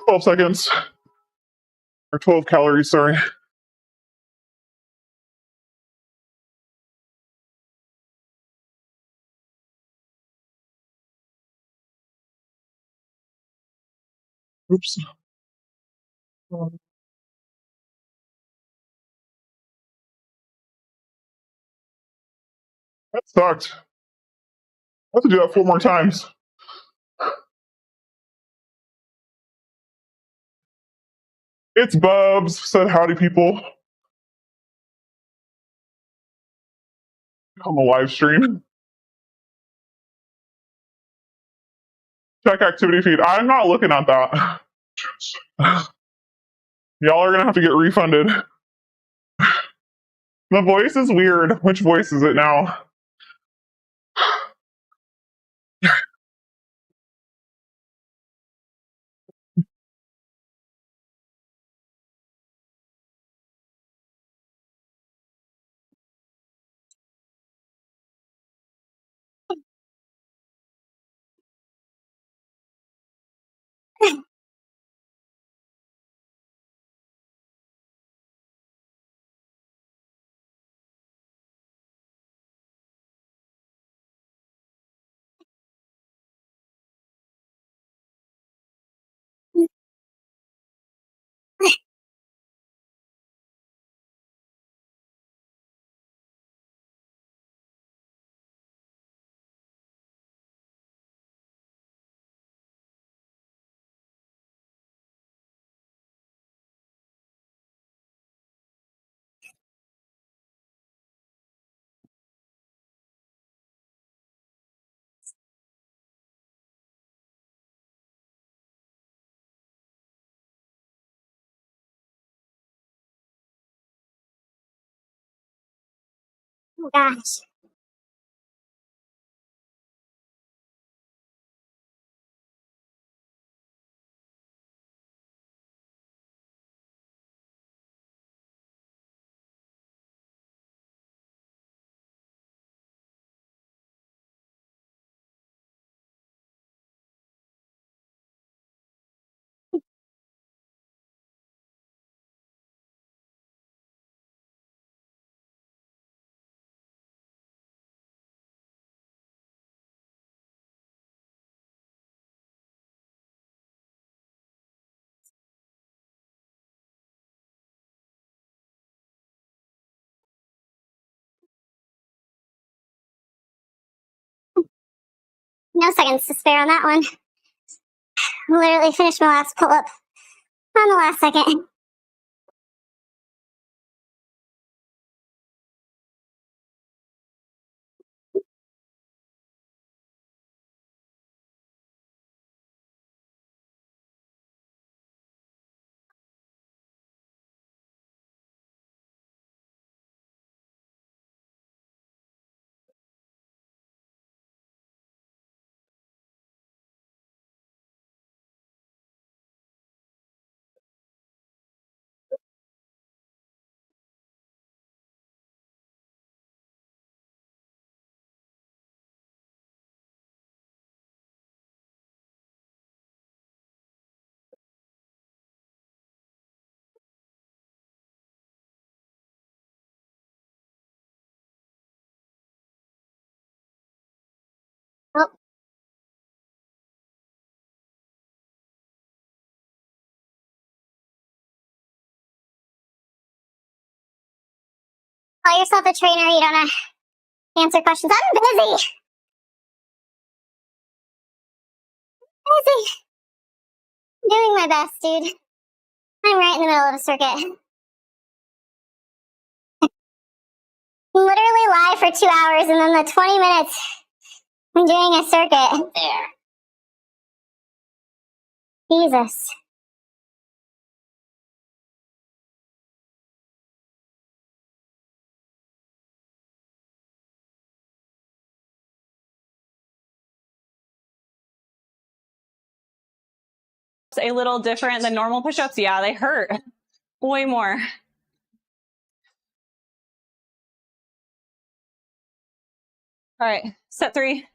Twelve seconds. Or 12 calories, sorry. Oops. That sucked. I have to do that 4 more times. It's Bubs, said howdy people on the live stream. Check activity feed. I'm not looking at that. Y'all are gonna have to get refunded. The voice is weird. Which voice is it now? Oh gosh. No seconds to spare on that one. Literally finished my last pull-up on the last second. Oh, call yourself a trainer, you don't answer questions. I'm busy. Busy. Doing my best, dude. I'm right in the middle of a circuit. Literally live for 2 hours and then the 20 minutes I'm doing a circuit. There. Jesus. A little different than normal push-ups. Yeah, they hurt way more. All right, set 3.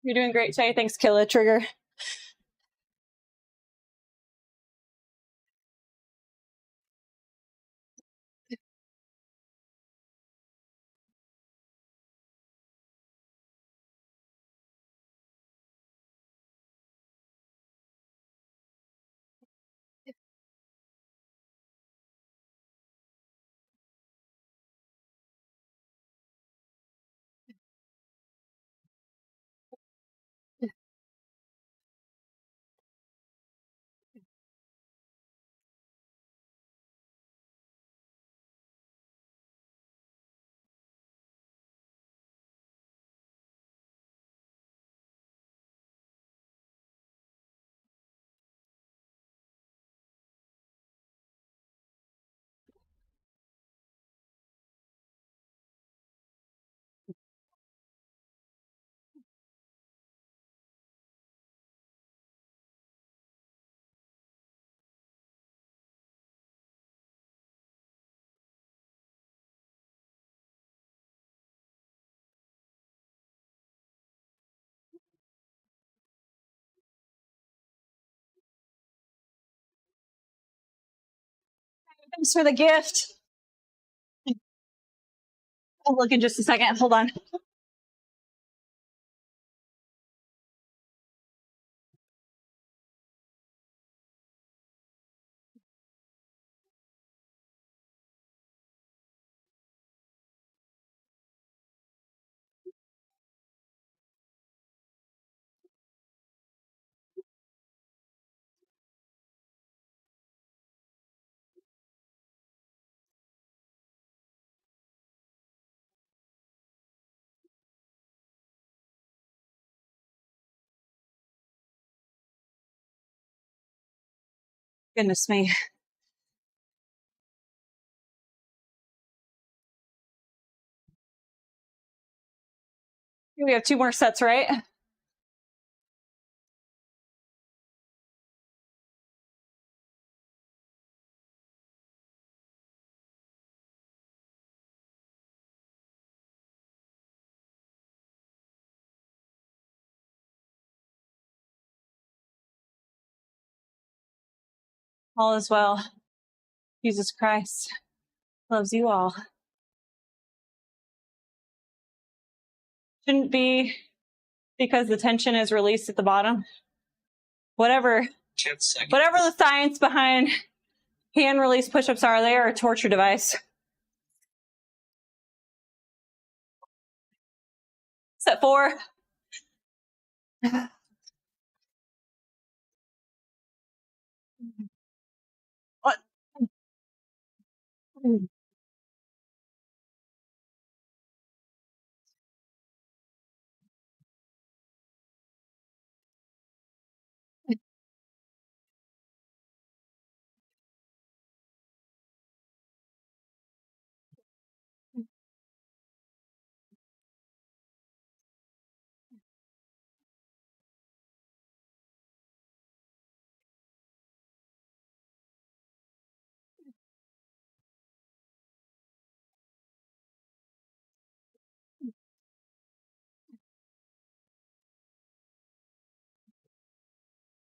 You're doing great, Shay. Thanks, Killa Trigger. Thanks for the gift. I'll look in just a second. Hold on. Goodness me. We have 2 more sets, right? All is well. Jesus Christ loves you all. Shouldn't be because the tension is released at the bottom. Whatever the science behind hand release push-ups are, they are a torture device. Set 4.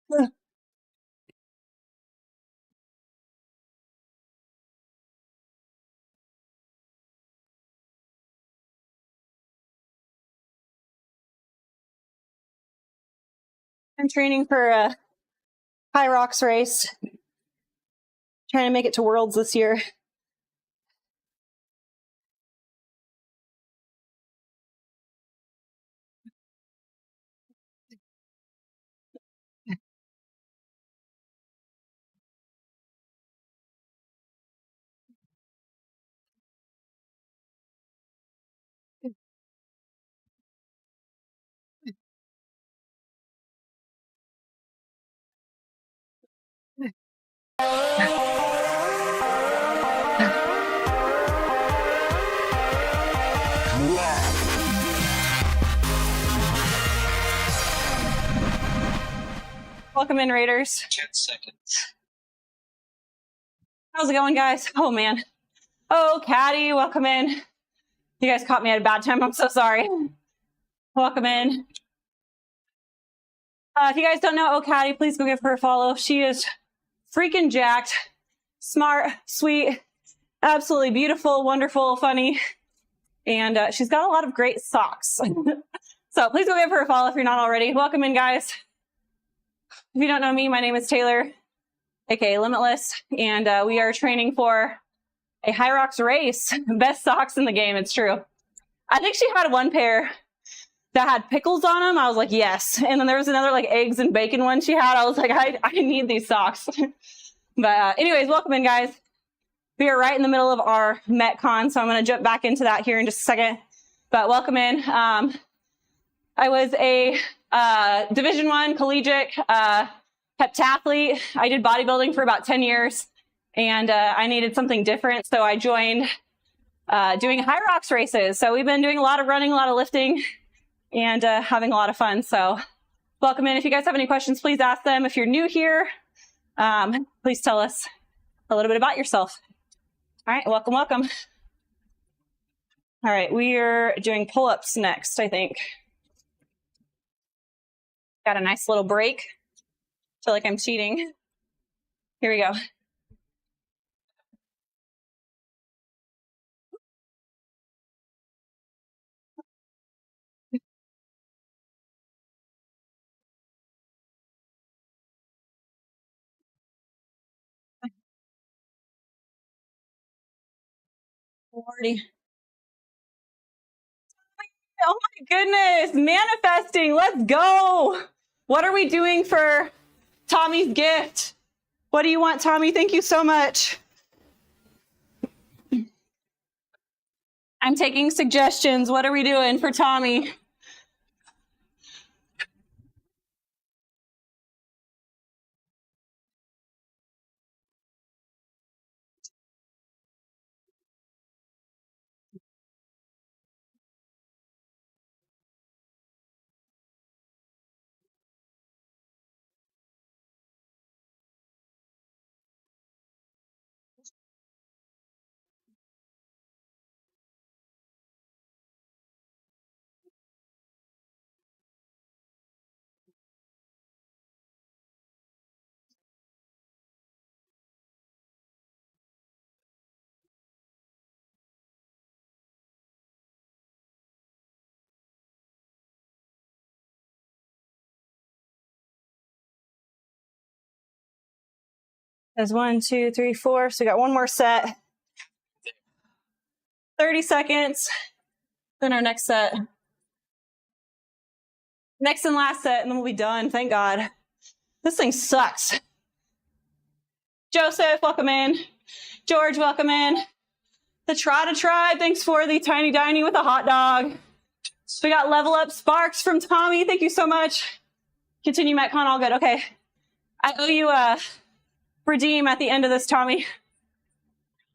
What? I'm training for a HYROX race. Trying to make it to Worlds this year. Welcome in, Raiders. 10 seconds. How's it going, guys? Oh, man. Oh, Caddy, welcome in. You guys caught me at a bad time. I'm so sorry. Welcome in. If you guys don't know Oh Caddy, please go give her a follow. She is freaking jacked, smart, sweet, absolutely beautiful, wonderful, funny, and she's got a lot of great socks. So please go give her a follow if you're not already. Welcome in, guys. If you don't know me, my name is Taylor, aka Limitless, and we are training for a HYROX race. Best socks in the game, it's true. I think she had one pair that had pickles on them. I was like, yes. And then there was another like eggs and bacon one she had. I was like, I need these socks. But anyways, welcome in, guys. We are right in the middle of our MetCon, so I'm going to jump back into that here in just a second. But welcome in. I was a Division I collegiate heptathlete. I did bodybuilding for about 10 years, and I needed something different, so I joined doing HYROX races. So we've been doing a lot of running, a lot of lifting, and having a lot of fun. So welcome in. If you guys have any questions, please ask them. If you're new here, please tell us a little bit about yourself. All right, welcome, welcome. All right, we are doing pull-ups next, I think. Got a nice little break. Feel like I'm cheating. Here we go. Lordy. Oh my goodness, manifesting, let's go. What are we doing for Tommy's gift? What do you want, Tommy? Thank you so much. I'm taking suggestions. What are we doing for Tommy? There's 1, 2, 3, 4. So we got one more set. 30 seconds. Then our next set. Next and last set, and then we'll be done. Thank God. This thing sucks. Joseph, welcome in. George, welcome in. The Trotta Tribe, thanks for the tiny dining with a hot dog. So we got Level Up Sparks from Tommy. Thank you so much. Continue, Metcon, all good. Okay. I owe you a redeem at the end of this, Tommy.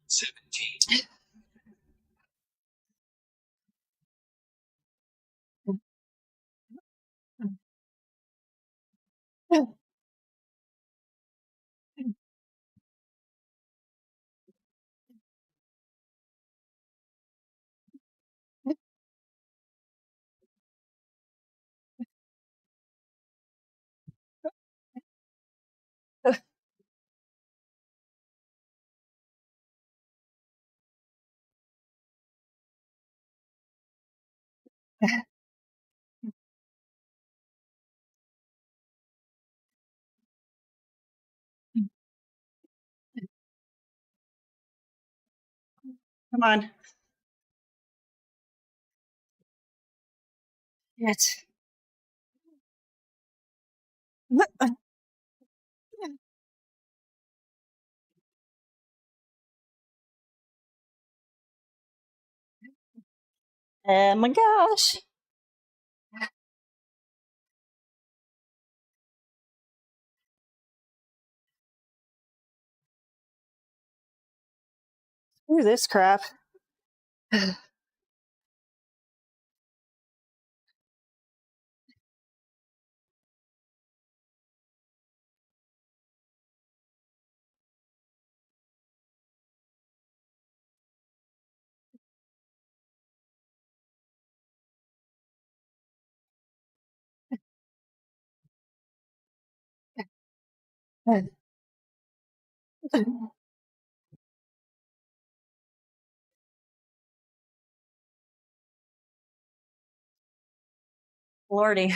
17. Come on. Yes. Oh my gosh. Screw this crap. Lordy.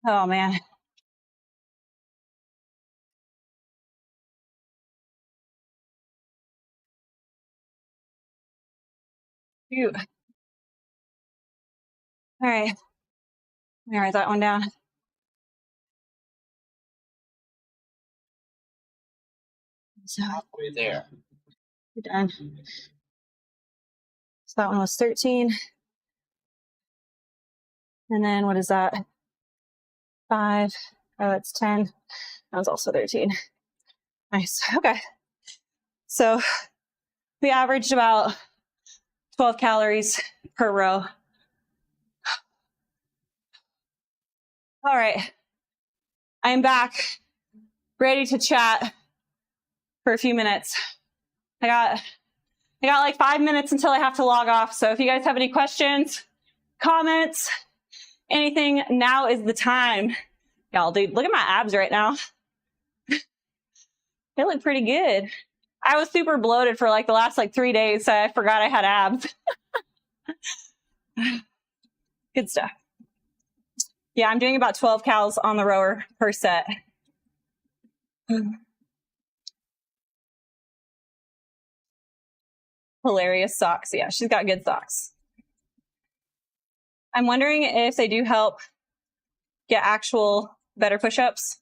Oh man. Phew. All right. Let me write that one down. So Halfway there. we're done. So that one was 13. And then what is that? 5. Oh, that's 10. That was also 13. Nice. Okay. So we averaged about 12 calories per row. All right. I am back, ready to chat for a few minutes. I got like 5 minutes until I have to log off. So if you guys have any questions, comments, anything, now is the time. Y'all, dude, look at my abs right now. They look pretty good. I was super bloated for like the last 3 days, so I forgot I had abs. Good stuff. Yeah, I'm doing about 12 cals on the rower per set. Hilarious socks. Yeah, she's got good socks. I'm wondering if they do help get actual better push-ups.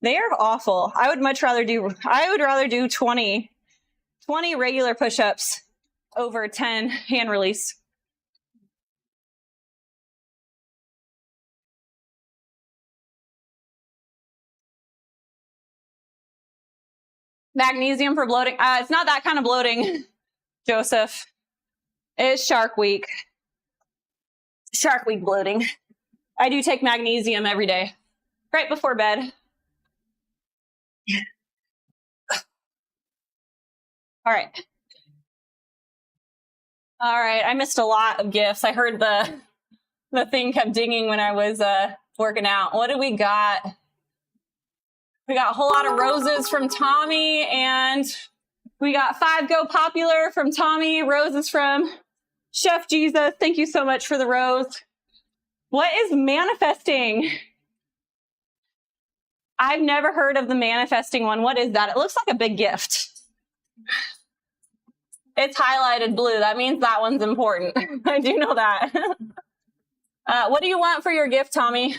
They are awful. I would rather do 20 regular push-ups over 10 hand release. Magnesium for bloating. It's not that kind of bloating, Joseph. It's Shark Week. Shark Week bloating. I do take magnesium every day, right before bed. All right. All right. I missed a lot of gifts. I heard the thing kept dinging when I was working out. What do we got? We got a whole lot of roses from Tommy, and we got 5 Go Popular from Tommy, roses from Chef Jesus. Thank you so much for the rose. What is manifesting? I've never heard of the manifesting one. What is that? It looks like a big gift. It's highlighted blue. That means that one's important. I do know that. What do you want for your gift, Tommy?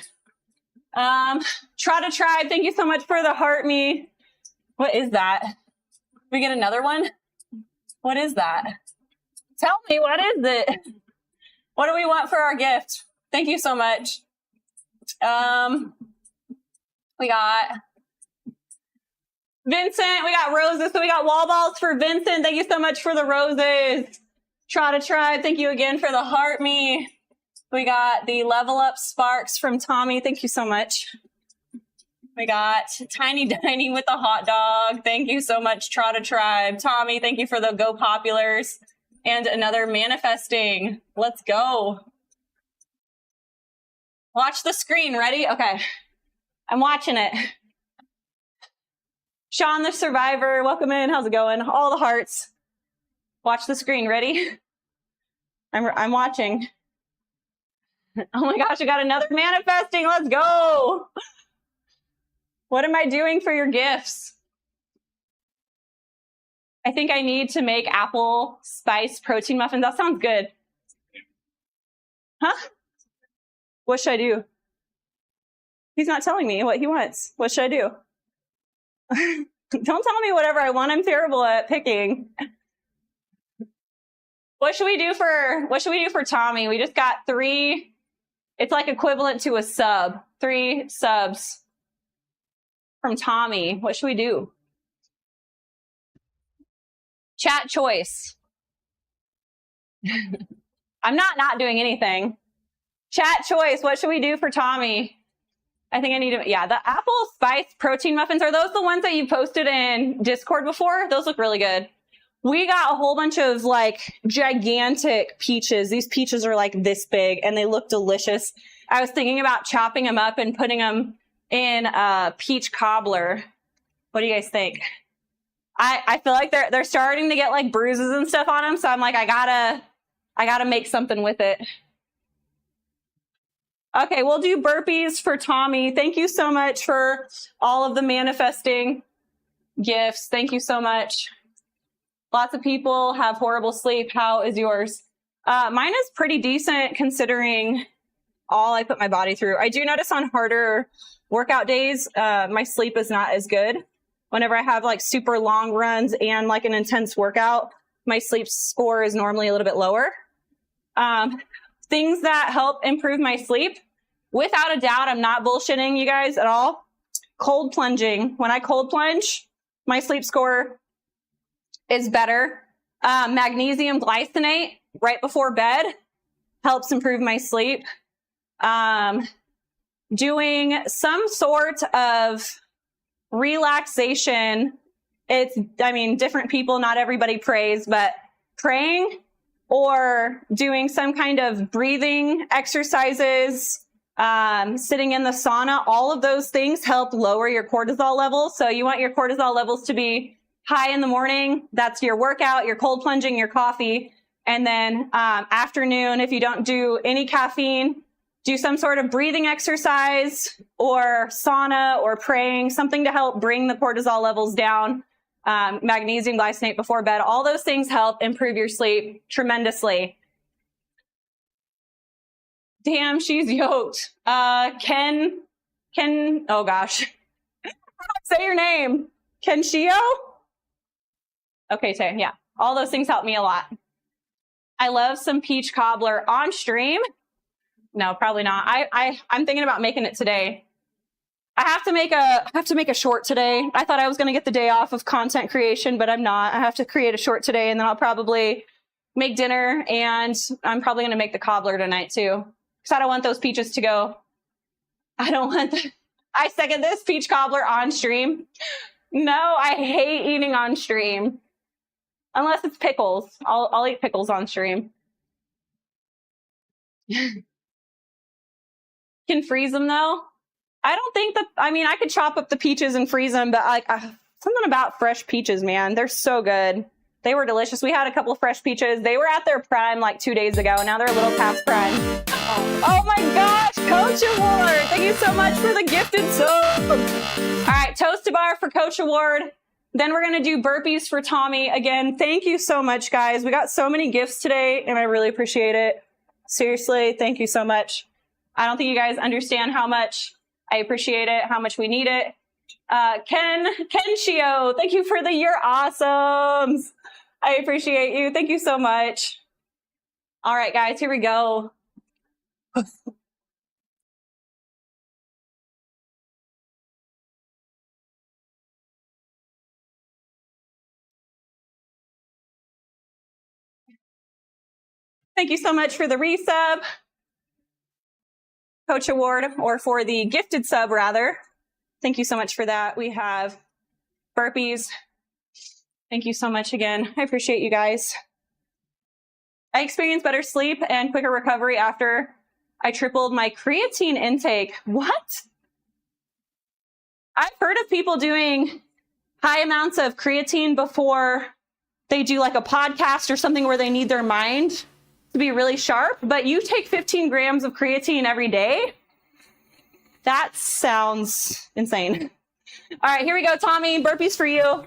Try to Tribe. Thank you so much for the heart me. What is that? We get another one? What is that? Tell me, what is it? What do we want for our gift? Thank you so much. We got Vincent. We got roses. So we got wall balls for Vincent. Thank you so much for the roses. Try to Tribe. Thank you again for the heart me. We got the Level Up Sparks from Tommy. Thank you so much. We got Tiny Dining with the hot dog. Thank you so much, Trotta Tribe. Tommy, thank you for the Go Populars. And another manifesting. Let's go. Watch the screen. Ready? Okay. I'm watching it. Sean the Survivor, welcome in. How's it going? All the hearts. Watch the screen. Ready? I'm watching. Oh my gosh, I got another manifesting. Let's go. What am I doing for your gifts? I think I need to make apple spice protein muffins. That sounds good. Huh? What should I do? He's not telling me what he wants. What should I do? Don't tell me whatever I want. I'm terrible at picking. What should we do for Tommy? We just got 3. It's like equivalent to a sub. 3 subs from Tommy. What should we do? Chat choice. I'm not doing anything. Chat choice. What should we do for Tommy? I think I need to, yeah, the apple spice protein muffins. Are those the ones that you posted in Discord before? Those look really good. We got a whole bunch of like gigantic peaches. These peaches are like this big and they look delicious. I was thinking about chopping them up and putting them in a peach cobbler. What do you guys think? I feel like they're starting to get like bruises and stuff on them. So I'm like, I gotta make something with it. Okay, we'll do burpees for Tommy. Thank you so much for all of the manifesting gifts. Thank you so much. Lots of people have horrible sleep. How is yours? Mine is pretty decent considering all I put my body through. I do notice on harder workout days, my sleep is not as good. Whenever I have like super long runs and like an intense workout, my sleep score is normally a little bit lower. Things that help improve my sleep, without a doubt, I'm not bullshitting you guys at all. Cold plunging. When I cold plunge, my sleep score is better. Magnesium glycinate right before bed helps improve my sleep. Doing some sort of relaxation. Different people, not everybody prays, but praying or doing some kind of breathing exercises, sitting in the sauna, all of those things help lower your cortisol levels. So you want your cortisol levels to be high in the morning. That's your workout, your cold plunging, your coffee. And then afternoon, if you don't do any caffeine, do some sort of breathing exercise or sauna or praying, something to help bring the cortisol levels down. Magnesium glycinate before bed. All those things help improve your sleep tremendously. Damn, she's yoked. Ken, oh gosh. Say your name. Kenshio? Okay, so yeah, all those things help me a lot. I love some peach cobbler on stream. No, probably not. I'm thinking about making it today. I have to make a short today. I thought I was going to get the day off of content creation, but I'm not. I have to create a short today, and then I'll probably make dinner, and I'm probably going to make the cobbler tonight too, because I don't want those peaches to go. I second this, peach cobbler on stream. No, I hate eating on stream. Unless it's pickles. I'll eat pickles on stream. Can freeze them though. I don't think that, I mean, I could chop up the peaches and freeze them, but like something about fresh peaches, man. They're so good. They were delicious. We had a couple fresh peaches. They were at their prime like 2 days ago. Now they're a little past prime. Oh my gosh, Coach Award. Thank you so much for the gifted sub. All right, toast to bar for Coach Award. Then we're going to do burpees for Tommy. Again, thank you so much, guys. We got so many gifts today, and I really appreciate it. Seriously, thank you so much. I don't think you guys understand how much I appreciate it, how much we need it. Kenshio, thank you for the You're Awesomes. I appreciate you. Thank you so much. All right, guys, here we go. Thank you so much for the resub, Coach Award, or for the gifted sub, rather. Thank you so much for that. We have burpees. Thank you so much again. I appreciate you guys. I experienced better sleep and quicker recovery after I tripled my creatine intake. What? I've heard of people doing high amounts of creatine before they do like a podcast or something where they need their mind to be really sharp, but you take 15 grams of creatine every day? That sounds insane. All right, here we go, Tommy. Burpees for you.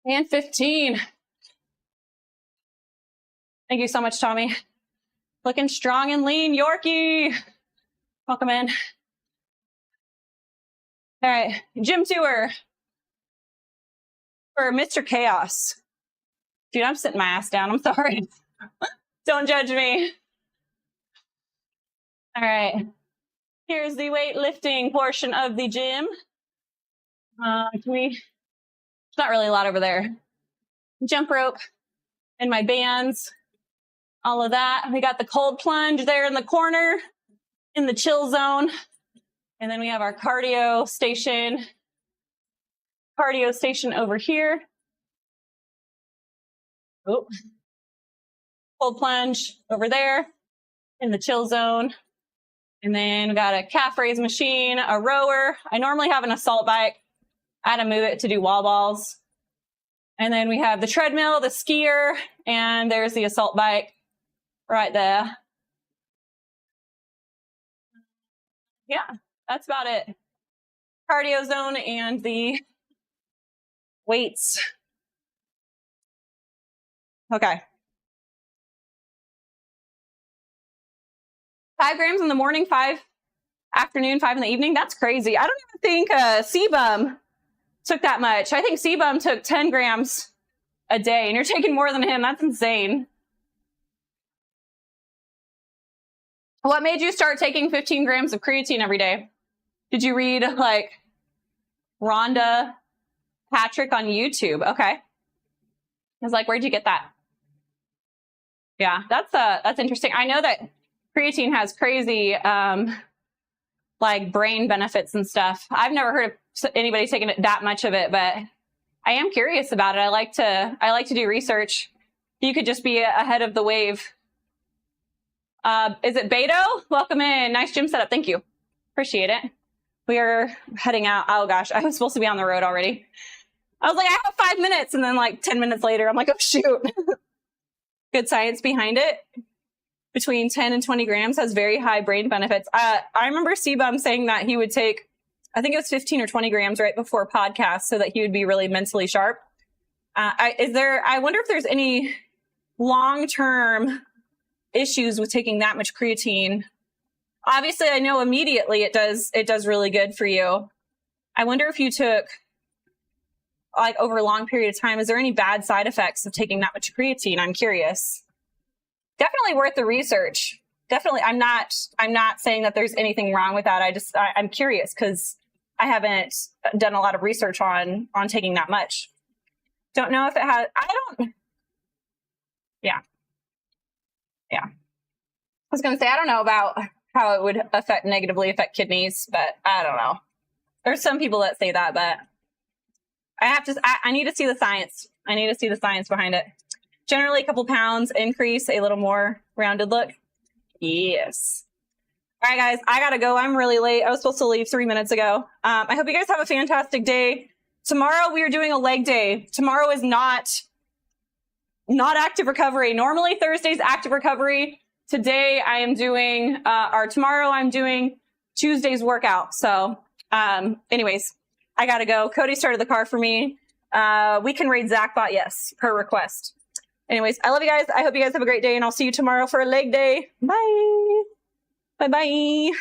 And 15. Thank you so much, Tommy. Looking strong and lean, Yorkie. Welcome in. All right, gym tour for Mr. Chaos. Dude, I'm sitting my ass down. I'm sorry. Don't judge me. All right. Here's the weightlifting portion of the gym. There's not really a lot over there. Jump rope and my bands, all of that. We got the cold plunge there in the corner in the chill zone. And then we have our cardio station over here. Oh, cold plunge over there in the chill zone. And then we got a calf raise machine, a rower. I normally have an assault bike. I had to move it to do wall balls. And then we have the treadmill, the skier, and there's the assault bike right there. Yeah, that's about it. Cardio zone and the weights Okay. 5 grams in the morning, 5 afternoon, 5 in the evening. That's crazy. I don't even think Sebum took that much. I think Sebum took 10 grams a day, and you're taking more than him. That's insane. What made you start taking 15 grams of creatine every day? Did you read like Rhonda Patrick on YouTube? Okay. I was like, where'd you get that? Yeah, that's interesting. I know that creatine has crazy like brain benefits and stuff. I've never heard of anybody taking that much of it, but I am curious about it. I like to do research. You could just be ahead of the wave. Is it Beto? Welcome in. Nice gym setup. Thank you. Appreciate it. We are heading out. Oh gosh, I was supposed to be on the road already. I was like, I have 5 minutes. And then like 10 minutes later, I'm like, oh shoot. Good science behind it. Between 10 and 20 grams has very high brain benefits. I remember Sebum saying that he would take, I think it was 15 or 20 grams right before podcast so that he would be really mentally sharp. I wonder if there's any long-term issues with taking that much creatine. Obviously, I know immediately it does really good for you. I wonder if you took like over a long period of time, is there any bad side effects of taking that much creatine? I'm curious. Definitely worth the research. Definitely. I'm not saying that there's anything wrong with that. I'm curious because I haven't done a lot of research on taking that much. Don't know if it has, yeah. I was going to say, I don't know about how it would negatively affect kidneys, but I don't know. There's some people that say that, but I need to see the science. I need to see the science behind it. Generally, a couple pounds increase, a little more rounded look. Yes. All right, guys, I got to go. I'm really late. I was supposed to leave 3 minutes ago. I hope you guys have a fantastic day. Tomorrow, we are doing a leg day. Tomorrow is not active recovery. Normally, Thursday's active recovery. Today, I am doing, tomorrow, I'm doing Tuesday's workout. So, anyways, I got to go. Cody started the car for me. We can raid Zachbot, yes, per request. Anyways, I love you guys. I hope you guys have a great day, and I'll see you tomorrow for a leg day. Bye. Bye-bye.